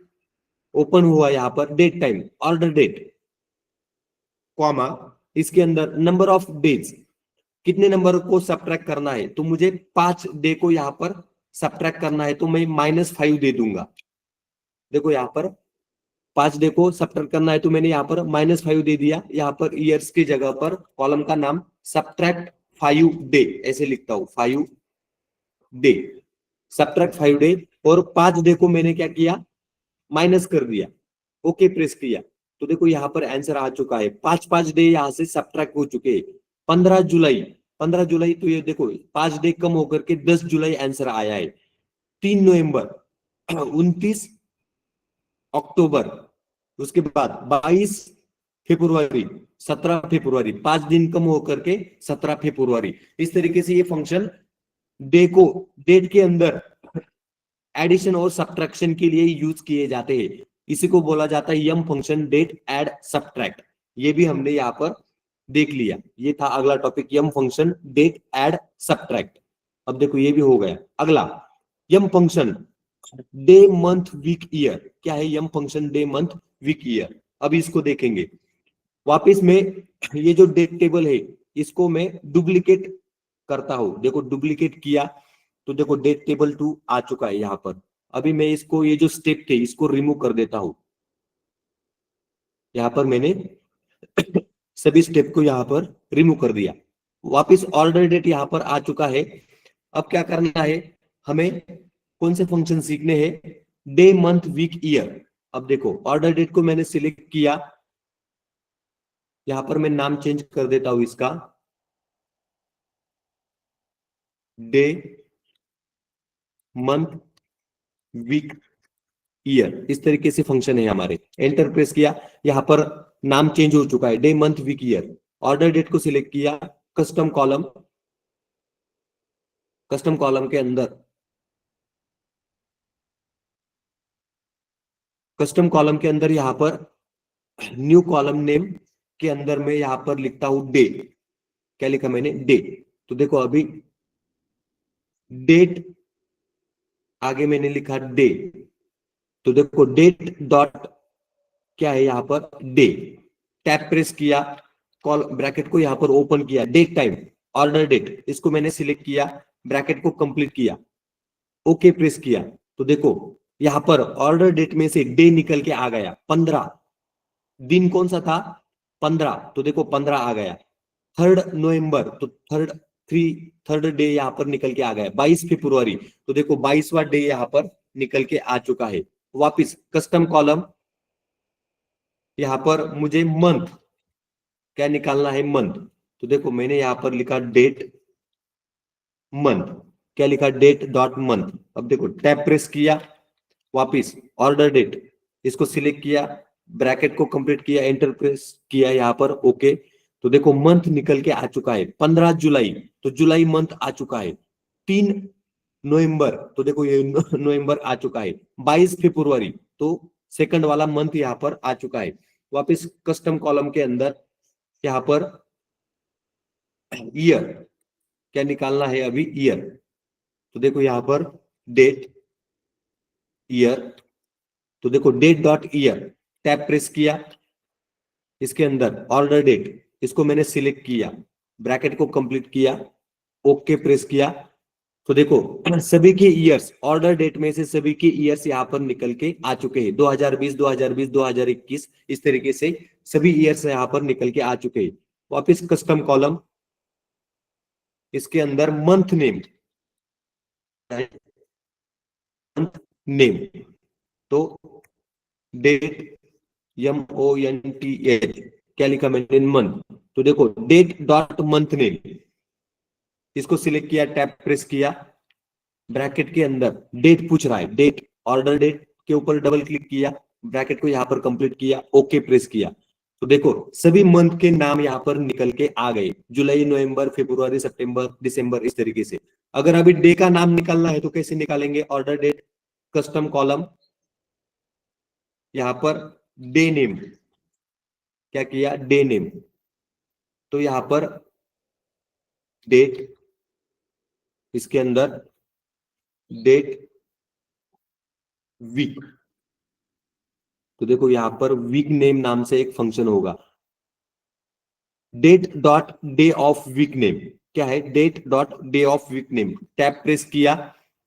ओपन हुआ, यहाँ पर date time, order date, comma, इसके अंदर नंबर ऑफ डेज, कितने नंबर को सब्ट्रैक्ट करना है, तो मुझे 5 डे को यहाँ पर सब्ट्रैक्ट करना है, तो मैं -5 दे दूंगा। देखो यहाँ पर 5 डे को सब्ट्रैक्ट करना है तो मैंने यहाँ पर -5 दे दिया। यहाँ पर ईयर्स की जगह पर कॉलम का नाम सब्ट्रैक्ट 5 डे ऐसे लिखता हूं, 5 डे, सब्ट्रैक्ट 5 डे, और 5 डे को मैंने क्या किया, माइनस कर दिया, ओके प्रेस किया। तो देखो यहाँ पर आंसर आ चुका है, 5 डे यहाँ से सब्ट्रैक्ट हो चुके हैं। 15 जुलाई, 15 जुलाई, तो ये देखो 5 डे कम होकर के 10 जुलाई आंसर आया है। 3 नवंबर, 29 अक्टूबर, उसके बाद 22 फरवरी, 17 फरवरी, 5 दिन कम होकर के 17 फरवरी। इस तरीके से ये फंक्शन डे को डेट के अंदर एडिशन और सब्ट्रैक्शन के लिए यूज किए जाते हैं। इसी को बोला जाता है M function, date add subtract. ये भी हमने यहाँ पर देख लिया, ये था अगला topic, M function date add subtract. अब देखो ये भी हो गया। अगला M function day month week year, क्या है M function day month week year, अब इसको देखेंगे। वापिस में ये जो डेट टेबल है इसको मैं डुप्लीकेट करता हूं, देखो डुप्लीकेट किया तो देखो डेट टेबल 2 आ चुका है यहाँ पर। अभी मैं इसको, ये जो स्टेप थे इसको रिमूव कर देता हूं। यहाँ पर मैंने सभी स्टेप को यहाँ पर रिमूव कर दिया। वापिस ऑर्डर डेट यहाँ पर आ चुका है। अब क्या करना है, हमें कौन से फंक्शन सीखने हैं, डे मंथ वीक ईयर। अब देखो ऑर्डर डेट को मैंने सिलेक्ट किया, यहां पर मैं नाम चेंज कर देता हूं इसका, डे मंथ वीक ईयर, इस तरीके से फंक्शन है हमारे। एंटर प्रेस किया, यहां पर नाम चेंज हो चुका है, day month week year. Order date को सिलेक्ट किया, कस्टम कॉलम, कस्टम कॉलम के अंदर, कस्टम कॉलम के अंदर यहां पर न्यू कॉलम नेम के अंदर में यहां पर लिखता हूं डे। क्या लिखा मैंने, डे। तो देखो अभी डेट आगे मैंने लिखा डे, तो देखो डेट डॉट क्या है यहाँ पर डे, टैब प्रेस किया, कॉल ब्रैकेट को यहाँ पर ओपन किया, डेट टाइम ऑर्डर डेट इसको मैंने सिलेक्ट किया, ब्रैकेट को कंप्लीट किया, ओके प्रेस किया, तो देखो यहाँ पर ऑर्डर डेट में से डे निकल के आ गया 15, दिन कौन सा था 15, तो देखो 15 आ गया। 3 नवंबर, तो थर्ड डे यहाँ पर निकल के आ गया। 22 फरवरी, तो देखो 22वां डे यहाँ पर निकल के आ चुका है। वापिस कस्टम कॉलम, यहाँ पर मुझे मंथ क्या निकालना है, मंथ, तो देखो मैंने यहाँ पर लिखा डेट मंथ, क्या लिखा डेट डॉट मंथ। अब देखो टैब प्रेस किया, वापिस ऑर्डर डेट इसको सिलेक्ट किया, ब्रैकेट को कंप्लीट किया, एंटर प्रेस किया यहाँ पर, ओके, तो देखो मंथ निकल के आ चुका है 15 जुलाई, तो जुलाई मंथ आ चुका है। 3 नवंबर, तो देखो ये नवंबर आ चुका है। 22 फरवरी, तो सेकंड वाला मंथ यहाँ पर आ चुका है। वापिस कस्टम कॉलम के अंदर यहाँ पर ईयर, क्या निकालना है अभी, ईयर, तो देखो यहाँ पर डेट ईयर, तो देखो date dot year, tab press किया, इसके अंदर ऑर्डर डेट इसको मैंने सिलेक्ट किया, ब्रैकेट को कंप्लीट किया, ओके प्रेस किया, तो देखो सभी के ईयर्स ऑर्डर डेट में से सभी के ईयर्स यहाँ पर निकल के आ चुके हैं। 2020, 2020, 2021 इस तरीके से सभी ईयर्स यहाँ पर निकल के आ चुके हैं। वापिस कस्टम कॉलम, इसके अंदर मंथ नेम, मंथ नेम, तो डेट MONTH, क्या लिखा मैंने, मंथ, तो देखो डेट डॉट मंथ नेम इसको सिलेक्ट किया, टैब प्रेस किया, ब्रैकेट के अंदर डेट पूछ रहा है, डेट ऑर्डर डेट के ऊपर डबल क्लिक किया, ब्रैकेट को यहाँ पर कंप्लीट किया, ओके प्रेस किया, तो देखो सभी मंथ के नाम यहाँ पर निकल के आ गए, जुलाई, नवंबर, फरवरी, सितंबर, दिसंबर, इस तरीके से। अगर अभी डे का नाम निकालना है तो कैसे निकालेंगे, ऑर्डर डेट कस्टम कॉलम, यहाँ पर डे नेम, क्या किया डे नेम, तो यहाँ पर डेट, इसके अंदर डेट वीक, तो देखो यहाँ पर वीक नेम नाम से एक फंक्शन होगा, date dot day of week name, क्या है date dot day of week name, tab press किया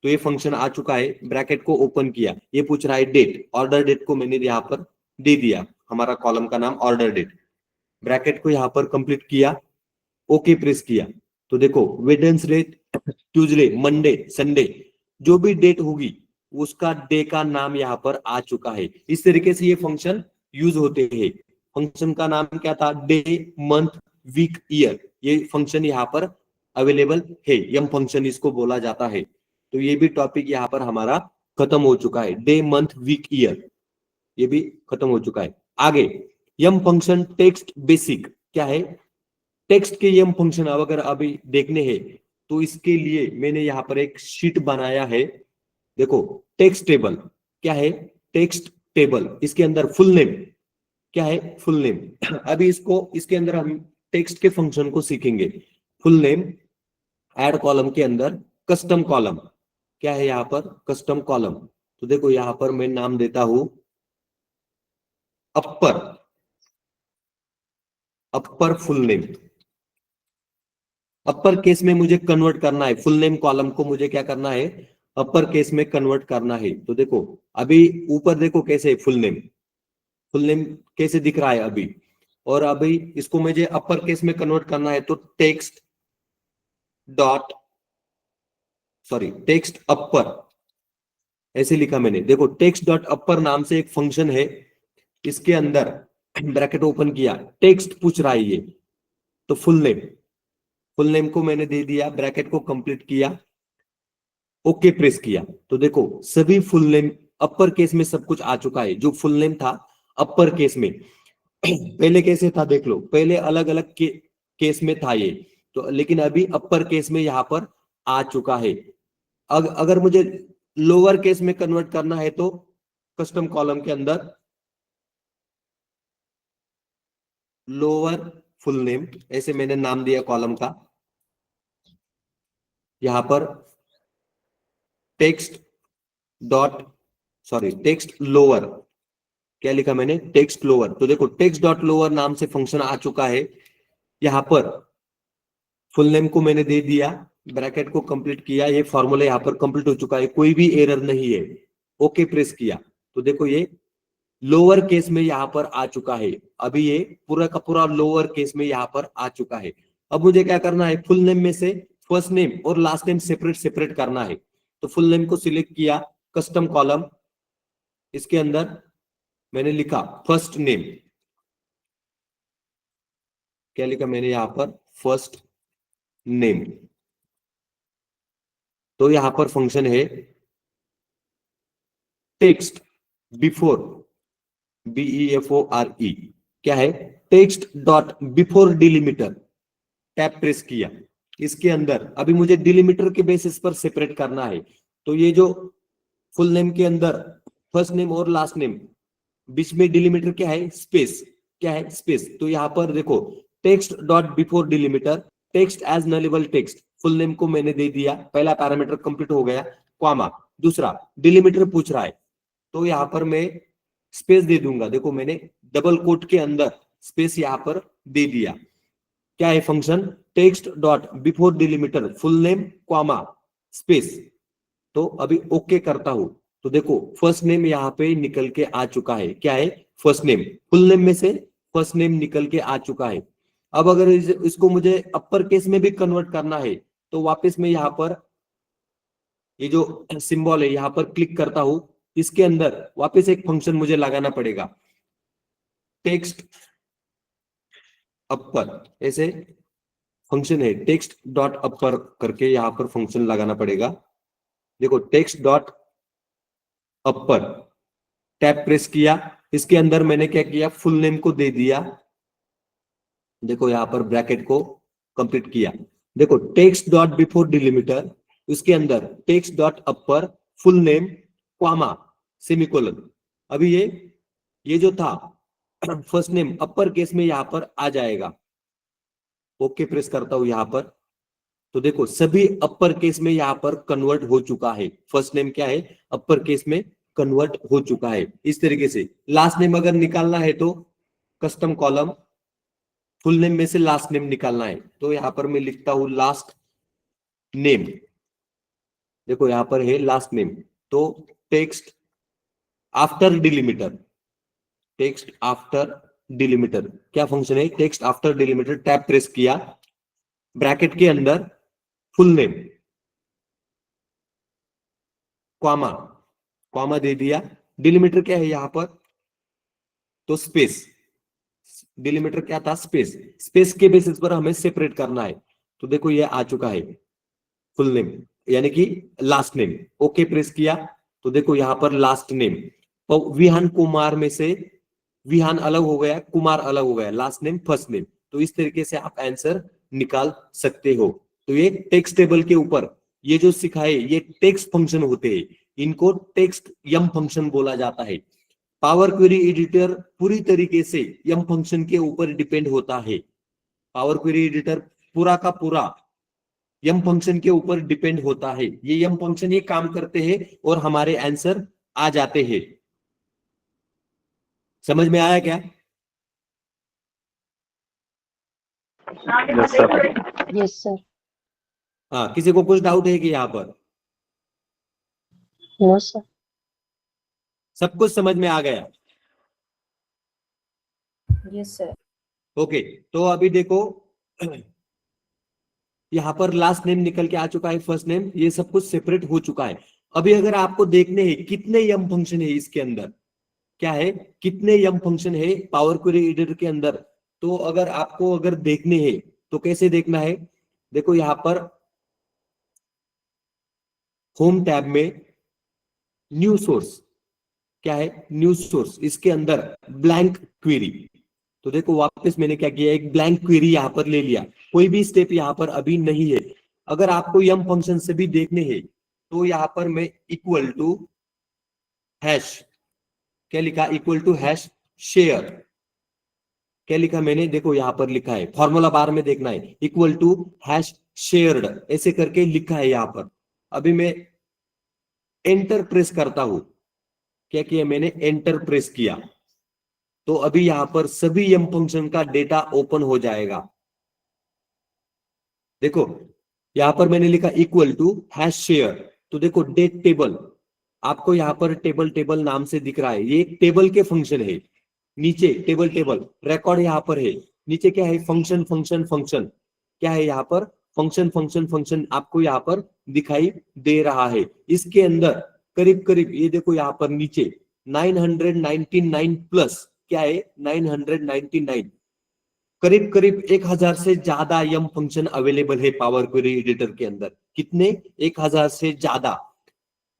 तो ये फंक्शन आ चुका है, ब्रैकेट को ओपन किया, ये पूछ रहा है डेट, ऑर्डर डेट को मैंने यहाँ पर दे दिया, हमारा कॉलम का नाम ऑर्डर डेट, ब्रैकेट को यहाँ पर कंप्लीट किया, ओके प्रेस किया, तो देखो वेडनेसडे, ट्यूसडे, मंडे, संडे, जो भी डेट होगी उसका डे का नाम यहाँ पर आ चुका है। इस तरीके से ये फंक्शन यूज होते हैं। फंक्शन का नाम क्या था, डे मंथ वीक ईयर, ये फंक्शन यहाँ पर अवेलेबल है, यम फंक्शन इसको बोला जाता है। तो ये भी टॉपिक यहाँ पर हमारा खत्म हो चुका है, डे मंथ वीक ईयर ये भी खत्म हो चुका है। आगे यम फंक्शन टेक्स्ट बेसिक, क्या है टेक्स्ट के यम फंक्शन, अगर अभी देखने हैं तो इसके लिए मैंने यहाँ पर एक शीट बनाया है। देखो टेक्स्ट टेबल, क्या है टेक्स्ट टेबल, इसके अंदर फुल नेम, क्या है फुल नेम। अभी इसको इसके अंदर हम टेक्स्ट के फंक्शन को सीखेंगे। फुल नेम, ऐड कॉलम के अंदर कस्टम कॉलम, क्या है यहाँ पर कस्टम कॉलम, तो देखो यहाँ पर मैं नाम देता हूं अपर, अपर फुल नेम, अपर केस में मुझे कन्वर्ट करना है, फुल नेम कॉलम को मुझे क्या करना है अपर केस में कन्वर्ट करना है। तो देखो अभी ऊपर देखो कैसे फुल नेम, फुल नेम कैसे दिख रहा है अभी, और अभी इसको मुझे अपर केस में कन्वर्ट करना है तो टेक्स्ट डॉट सॉरी टेक्स्ट अपर ऐसे लिखा मैंने। देखो टेक्स्ट डॉट अपर नाम से एक फंक्शन है, इसके अंदर ब्रैकेट ओपन किया, टेक्स्ट पूछ रहा है ये, तो फुल नेम, फुल नेम को मैंने दे दिया, ब्रैकेट को कंप्लीट किया, ओके प्रेस किया, तो देखो सभी फुल नेम अपर केस में सब कुछ आ चुका है। जो फुल नेम था अपर केस में, पहले कैसे था देख लो, पहले अलग अलग केस में था ये, तो लेकिन अभी अपर केस में यहाँ पर आ चुका है। अगर मुझे लोअर केस में कन्वर्ट करना है तो कस्टम कॉलम के अंदर लोअर फुल नेम, ऐसे मैंने नाम दिया कॉलम का, यहां पर text dot sorry text lower, क्या लिखा मैंने, टेक्स्ट लोअर। तो देखो टेक्स्ट डॉट लोअर नाम से फंक्शन आ चुका है। यहां पर फुल नेम को मैंने दे दिया, ब्रैकेट को कंप्लीट किया, ये फॉर्मूला यहाँ पर कंप्लीट हो चुका है, कोई भी एरर नहीं है। ओके प्रेस किया तो देखो ये लोअर केस में यहां पर आ चुका है। अभी ये पूरा का पूरा लोअर केस में यहां पर आ चुका है। अब मुझे क्या करना है, फुल नेम में से फर्स्ट नेम और लास्ट नेम सेपरेट सेपरेट करना है। तो फुल नेम को सिलेक्ट किया, कस्टम कॉलम, इसके अंदर मैंने लिखा फर्स्ट नेम, क्या लिखा मैंने यहां पर, फर्स्ट नेम। तो यहां पर फंक्शन है टेक्स्ट बिफोर, BEFORE, क्या है, text dot before delimiter, tab press किया। इसके अंदर अभी मुझे डिलिमीटर के बेसिस पर सेपरेट करना है। तो ये जो फुल नेम के अंदर फर्स्ट नेम और लास्ट नेम, बीच में डिलिमीटर क्या है, स्पेस, क्या है, स्पेस। तो यहां पर देखो text dot before delimiter, text as nullable text, full name को मैंने दे दिया, पहला पैरामीटर कंप्लीट हो गया, कॉमा, दूसरा डिलिमीटर पूछ रहा है तो यहां पर मैं स्पेस दे दूंगा। देखो मैंने डबल कोट के अंदर स्पेस यहां पर दे दिया। क्या है function, text dot before delimiter full name comma space. तो अभी ओके करता हूं तो देखो फर्स्ट नेम यहाँ पे निकल के आ चुका है, क्या है, फर्स्ट नेम, फुल नेम में से फर्स्ट नेम निकल के आ चुका है। अब अगर इसको मुझे अपर केस में भी कन्वर्ट करना है तो वापस मैं यहाँ पर ये जो सिंबल है यहाँ पर क्लिक करता हूं, इसके अंदर वापस एक फंक्शन मुझे लगाना पड़ेगा, टेक्स्ट अपर, ऐसे फंक्शन है टेक्स्ट डॉट अपर करके यहाँ पर फंक्शन लगाना पड़ेगा। देखो टेक्स्ट डॉट अपर, टैब प्रेस किया, इसके अंदर मैंने क्या किया, फुल नेम को दे दिया। देखो यहां पर ब्रैकेट को कंप्लीट किया। देखो टेक्स्ट डॉट बिफोर डिलिमीटर, उसके अंदर टेक्स्ट डॉट अपर फुल नेम क्वामा सेमीकोलन। अभी ये जो था फर्स्ट नेम अपर केस में यहां पर आ जाएगा। ओके प्रेस करता हूं यहां पर तो देखो सभी अपर केस में यहां पर कन्वर्ट हो चुका है। फर्स्ट नेम क्या है, अपर केस में कन्वर्ट हो चुका है। इस तरीके से लास्ट नेम अगर निकालना है तो कस्टम कॉलम, फुल नेम में से लास्ट नेम निकालना है तो यहां पर मैं लिखता हूं लास्ट नेम। देखो यहां पर है लास्ट नेम, तो text after delimiter, text after delimiter क्या फंक्शन है, text after delimiter, tab press किया, ब्रैकेट के अंदर फुल नेम क्वामा, क्वामा दे दिया, डिलिमीटर क्या है यहां पर, तो स्पेस, डिलिमीटर क्या था, स्पेस, स्पेस के बेसिस पर हमें सेपरेट करना है। तो देखो ये आ चुका है फुल नेम यानी कि लास्ट नेम। ओके प्रेस किया तो देखो यहां पर लास्ट नेम, तो विहान कुमार में से विहान अलग हो गया, कुमार अलग हो गया, लास्ट नेम फर्स्ट नेम। तो इस तरीके से आप आंसर निकाल सकते हो। तो ये टेक्स्ट टेबल के ऊपर ये जो सिखाए ये टेक्स्ट फंक्शन होते हैं, इनको टेक्स्ट यम फंक्शन बोला जाता है। पावर क्वेरी एडिटर पूरी तरीके से यम फंक्शन के ऊपर डिपेंड होता है। पावर क्वेरी एडिटर पूरा का पूरा यम फंक्शन के ऊपर डिपेंड होता है। ये यम फंक्शन ये काम करते हैं और हमारे आंसर आ जाते हैं। समझ में आया क्या? Yes sir. Yes sir. हाँ, किसी को कुछ डाउट है कि यहाँ पर नो सर। सब कुछ समझ में आ गया? Yes sir. ओके, तो अभी देखो यहाँ पर लास्ट नेम निकल के आ चुका है, फर्स्ट नेम, ये सब कुछ सेपरेट हो चुका है। अभी अगर आपको देखने हैं कितने यम फंक्शन है इसके अंदर, क्या है, कितने यम फंक्शन है पावर क्वेरी एडिटर के अंदर, तो अगर आपको अगर देखने हैं तो कैसे देखना है, देखो यहाँ पर होम टैब में न्यू सोर्स, क्या है, न्यू सोर्स, इसके अंदर ब्लैंक क्वेरी। तो देखो वापस मैंने क्या किया, एक ब्लैंक क्वेरी यहां पर ले लिया, कोई भी स्टेप यहां पर अभी नहीं है। अगर आपको यम फंक्शन से भी देखने हैं तो यहां पर मैं इक्वल टू हैश, क्या लिखा, इक्वल टू हैश शेयर, क्या लिखा मैंने, देखो यहां पर लिखा है, फॉर्मूला बार में देखना है, इक्वल टू हैश शेयर्ड, ऐसे करके लिखा है यहां पर। अभी मैं एंटर प्रेस करता हूं, क्या किया मैंने, एंटर प्रेस किया, तो अभी यहां पर सभी यम फंक्शन का डेटा ओपन हो जाएगा। देखो यहां पर मैंने लिखा इक्वल टू हैश शेयर, तो देखो डेट टेबल, आपको यहां पर टेबल टेबल नाम से दिख रहा है, ये एक टेबल के फंक्शन है। नीचे टेबल टेबल रिकॉर्ड यहां पर है, नीचे क्या है, फंक्शन फंक्शन फंक्शन, क्या है यहाँ पर, फंक्शन फंक्शन फंक्शन आपको यहाँ पर दिखाई दे रहा है। इसके अंदर करीब करीब ये देखो यहाँ पर नीचे 999 प्लस क्या है, 999 करीब करीब 1000 से ज्यादा यम फंक्शन अवेलेबल है पावर क्वेरी एडिटर के अंदर। कितने, 1000 से ज्यादा।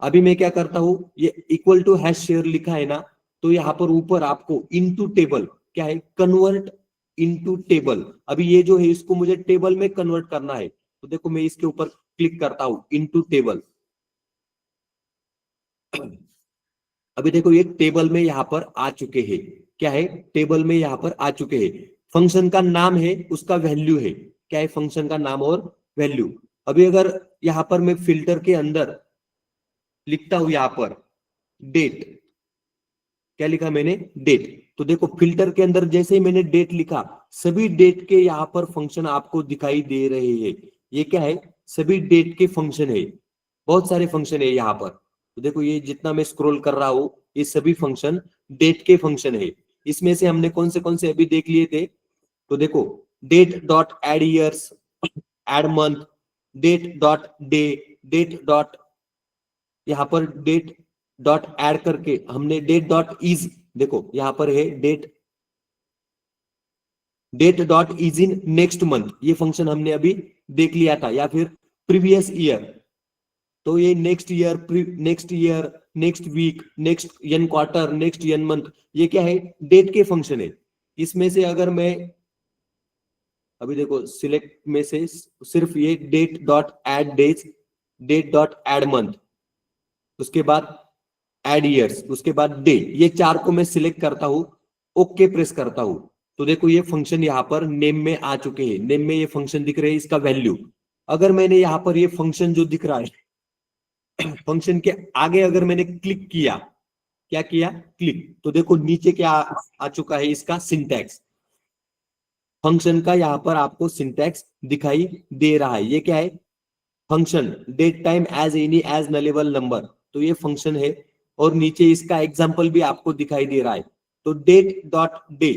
अभी मैं क्या करता हूं, ये इक्वल टू हैश शेयर लिखा है ना, तो यहाँ पर ऊपर आपको इनटू टेबल क्या है, कन्वर्ट इनटू टेबल। अभी ये जो है इसको मुझे टेबल में कन्वर्ट करना है, तो देखो मैं इसके ऊपर क्लिक करता हूं, इनटू टेबल। अभी देखो ये टेबल में यहाँ पर आ चुके हैं, क्या है, टेबल में यहाँ पर आ चुके हैं। फंक्शन का नाम है, उसका वैल्यू है, क्या है, फंक्शन का नाम और वैल्यू। अभी अगर यहाँ पर मैं फिल्टर के अंदर लिखता हूं यहाँ पर डेट, क्या लिखा मैंने, डेट, तो देखो फिल्टर के अंदर जैसे ही मैंने डेट लिखा, सभी डेट के यहाँ पर फंक्शन आपको दिखाई दे रहे हैं। ये क्या है, सभी डेट के फंक्शन है, बहुत सारे फंक्शन है यहाँ पर। तो देखो ये जितना मैं स्क्रॉल कर रहा हूं, ये सभी फंक्शन डेट के फंक्शन है। इसमें से हमने कौन से अभी देख लिए थे, तो देखो date dot add years, add month, date dot day, date dot, यहाँ पर डेट डॉट ऐड करके हमने डेट डॉट इज, देखो यहां पर है date dot is in next month, ये फंक्शन हमने अभी देख लिया था। या फिर प्रीवियस ईयर, तो ये next year, next week, next N quarter, next N month, ये क्या है, डेट के फंक्शन है। इसमें से अगर मैं अभी देखो सिलेक्ट में से सिर्फ ये date dot add days, date dot add month, उसके बाद एड ईयर्स, उसके बाद डे, ये चार को मैं सिलेक्ट करता हूं, ओके प्रेस करता हूं, तो देखो ये फंक्शन यहाँ पर नेम में आ चुके हैं। नेम में ये फंक्शन दिख रहे हैं, इसका वैल्यू। अगर मैंने यहाँ पर ये फंक्शन जो दिख रहा है फंक्शन के आगे अगर मैंने क्लिक किया, क्या किया, क्लिक, तो देखो नीचे क्या आ चुका है, इसका सिंटैक्स, फंक्शन का यहाँ पर आपको सिंटैक्स दिखाई दे रहा है। ये क्या है, function date time as any as nullable number, तो ये फंक्शन है। और नीचे इसका एग्जांपल भी आपको दिखाई दे रहा है। तो डेट डॉट डे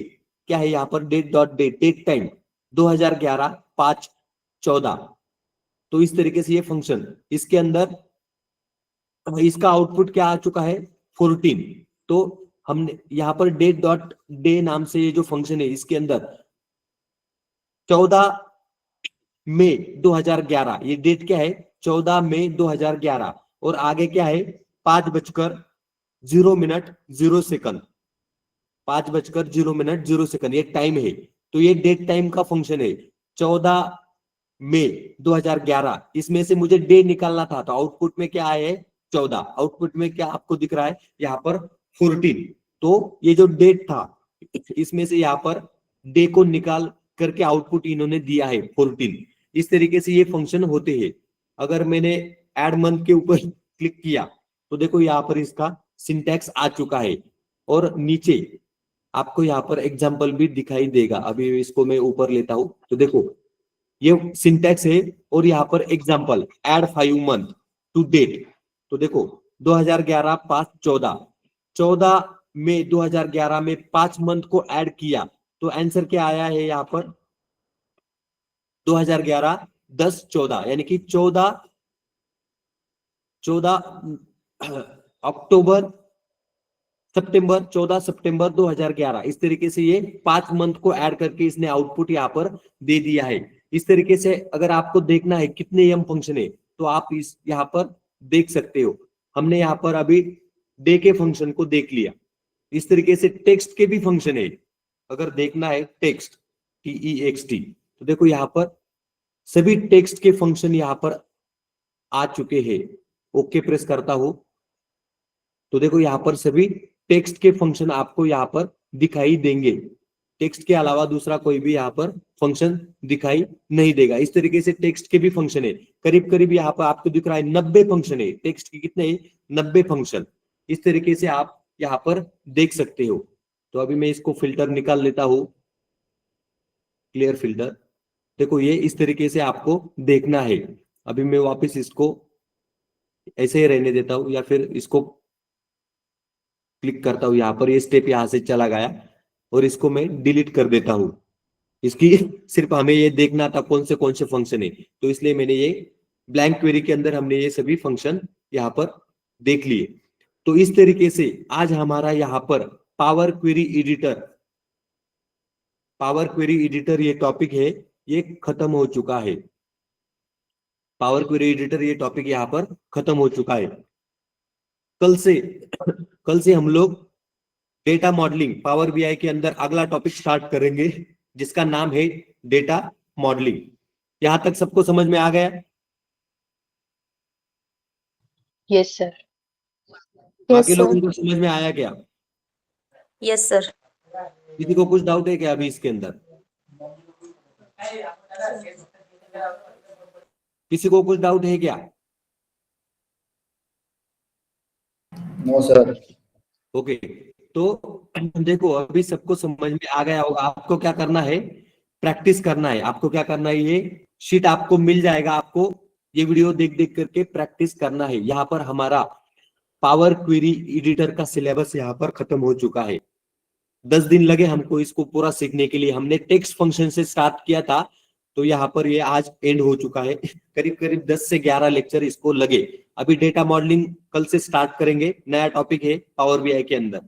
क्या है, यहाँ पर date dot day, date time 2011/5/14, तो इस तरीके से ये फंक्शन, इसके अंदर इसका आउटपुट क्या आ चुका है, 14। तो हमने यहाँ पर डेट डॉट डे नाम से ये जो फंक्शन है, इसके अंदर 14 मई 2011, ये डेट क्या है, 14 मई 2011, और आगे क्या है, 5:0:0 5:0:0 ये टाइम है। तो ये डेट टाइम का फंक्शन है, 14 मई 2011, इसमें से मुझे डे निकालना था, तो आउटपुट में क्या आया है, 14, आउटपुट में क्या आपको दिख रहा है यहाँ पर 14। तो ये जो डेट था, इसमें से यहाँ पर डे को निकाल करके आउटपुट इन्होंने दिया है 14। इस तरीके से ये फंक्शन होते हैं। अगर मैंने एड मंथ के ऊपर क्लिक किया, तो देखो यहाँ पर इसका सिंटैक्स आ चुका है, और नीचे आपको यहाँ पर एग्जाम्पल भी दिखाई देगा। अभी इसको मैं ऊपर लेता हूं, तो देखो ये सिंटैक्स है, और यहाँ पर example add 5 month to date, तो देखो 2011/5/14, 14 मई 2011 में 5 मंथ को ऐड किया, तो आंसर क्या आया है यहाँ पर, 2011/10/14, यानी कि 14 अक्टूबर सितंबर, 14 सितंबर 2011, इस तरीके से ये 5 मंथ को ऐड करके इसने आउटपुट यहाँ पर दे दिया है। इस तरीके से अगर आपको देखना है कितने यम फंक्शन है, तो आप इस यहाँ पर देख सकते हो। हमने यहाँ पर अभी डे के फंक्शन को देख लिया। इस तरीके से टेक्स्ट के भी फंक्शन है, अगर देखना है टेक्स्ट, TEXT, तो देखो यहाँ पर सभी टेक्स्ट के फंक्शन यहाँ पर आ चुके हैं। ओके प्रेस करता हूं, तो देखो यहाँ पर सभी टेक्स्ट के फंक्शन आपको यहाँ पर दिखाई देंगे। टेक्स्ट के अलावा दूसरा कोई भी यहाँ पर फंक्शन दिखाई नहीं देगा। इस तरीके से टेक्स्ट के भी फंक्शन है, करीब करीब यहाँ पर आपको दिख रहा है 90 फंक्शन है टेक्स्ट के। कितने? 90 फंक्शन। इस तरीके से आप यहाँ पर देख सकते हो। तो अभी मैं इसको फिल्टर निकाल लेता हूं, क्लियर फिल्टर। देखो ये इस तरीके से आपको देखना है। अभी मैं वापस इसको ऐसे ही रहने देता हूं या फिर इसको क्लिक करता हूं, यहाँ पर ये स्टेप यहाँ से चला गया और इसको मैं डिलीट कर देता हूं। इसकी सिर्फ हमें ये देखना था कौन से फंक्शन है, तो इसलिए मैंने ये ब्लैंक क्वेरी के अंदर हमने ये सभी फंक्शन यहाँ पर देख लिए। तो इस तरीके से आज हमारा यहाँ पर पावर क्वेरी एडिटर ये टॉपिक है, ये खत्म हो चुका है। पावर क्वेरी एडिटर ये टॉपिक यहाँ पर खत्म हो चुका है। कल से हम लोग डेटा मॉडलिंग पावर बीआई के अंदर अगला टॉपिक स्टार्ट करेंगे, जिसका नाम है डेटा मॉडलिंग। यहां तक सबको समझ में आ गया? Yes sir. बाकी लोगों को समझ में आया क्या? Yes sir. किसी को कुछ डाउट है क्या अभी इसके अंदर? किसी को कुछ डाउट है क्या? No sir. ओके, तो देखो अभी सबको समझ में आ गया होगा। आपको क्या करना है? प्रैक्टिस करना है। आपको क्या करना है? ये शीट आपको मिल जाएगा, आपको ये वीडियो देख देख करके प्रैक्टिस करना है। यहाँ पर हमारा पावर क्वेरी एडिटर का सिलेबस यहाँ पर खत्म हो चुका है। 10 दिन लगे हमको इसको पूरा सीखने के लिए। हमने टेक्स्ट फंक्शन से स्टार्ट किया था, तो यहाँ पर ये आज एंड हो चुका है। करीब करीब 10 से 11 लेक्चर इसको लगे। अभी डेटा मॉडलिंग कल से स्टार्ट करेंगे, नया टॉपिक है पावर बीआई के अंदर।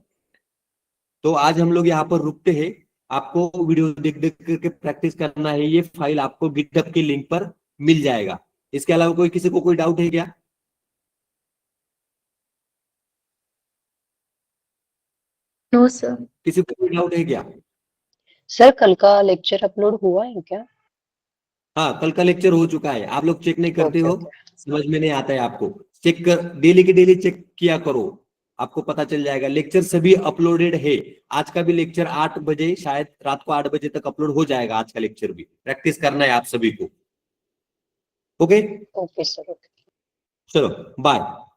तो आज हम लोग यहाँ पर रुकते हैं। आपको वीडियो देख देख करके प्रैक्टिस करना है। ये फाइल आपको गिटहब के लिंक पर मिल जाएगा। इसके अलावा किसी को कोई डाउट है क्या? No sir. किसी को कोई डाउट है क्या? सर कल का लेक्चर अपलोड हुआ है क्या? हाँ, कल का लेक्चर हो चुका है। आप लोग चेक नहीं करते हो, ओके। समझ में नहीं आता है आपको। चेक कर, डेली के डेली चेक किया करो, आपको पता चल जाएगा। लेक्चर सभी अपलोडेड है। आज का भी लेक्चर 8 बजे, शायद रात को 8 बजे तक अपलोड हो जाएगा। आज का लेक्चर भी प्रैक्टिस करना है आप सभी को। Okay okay sir. चलो बाय।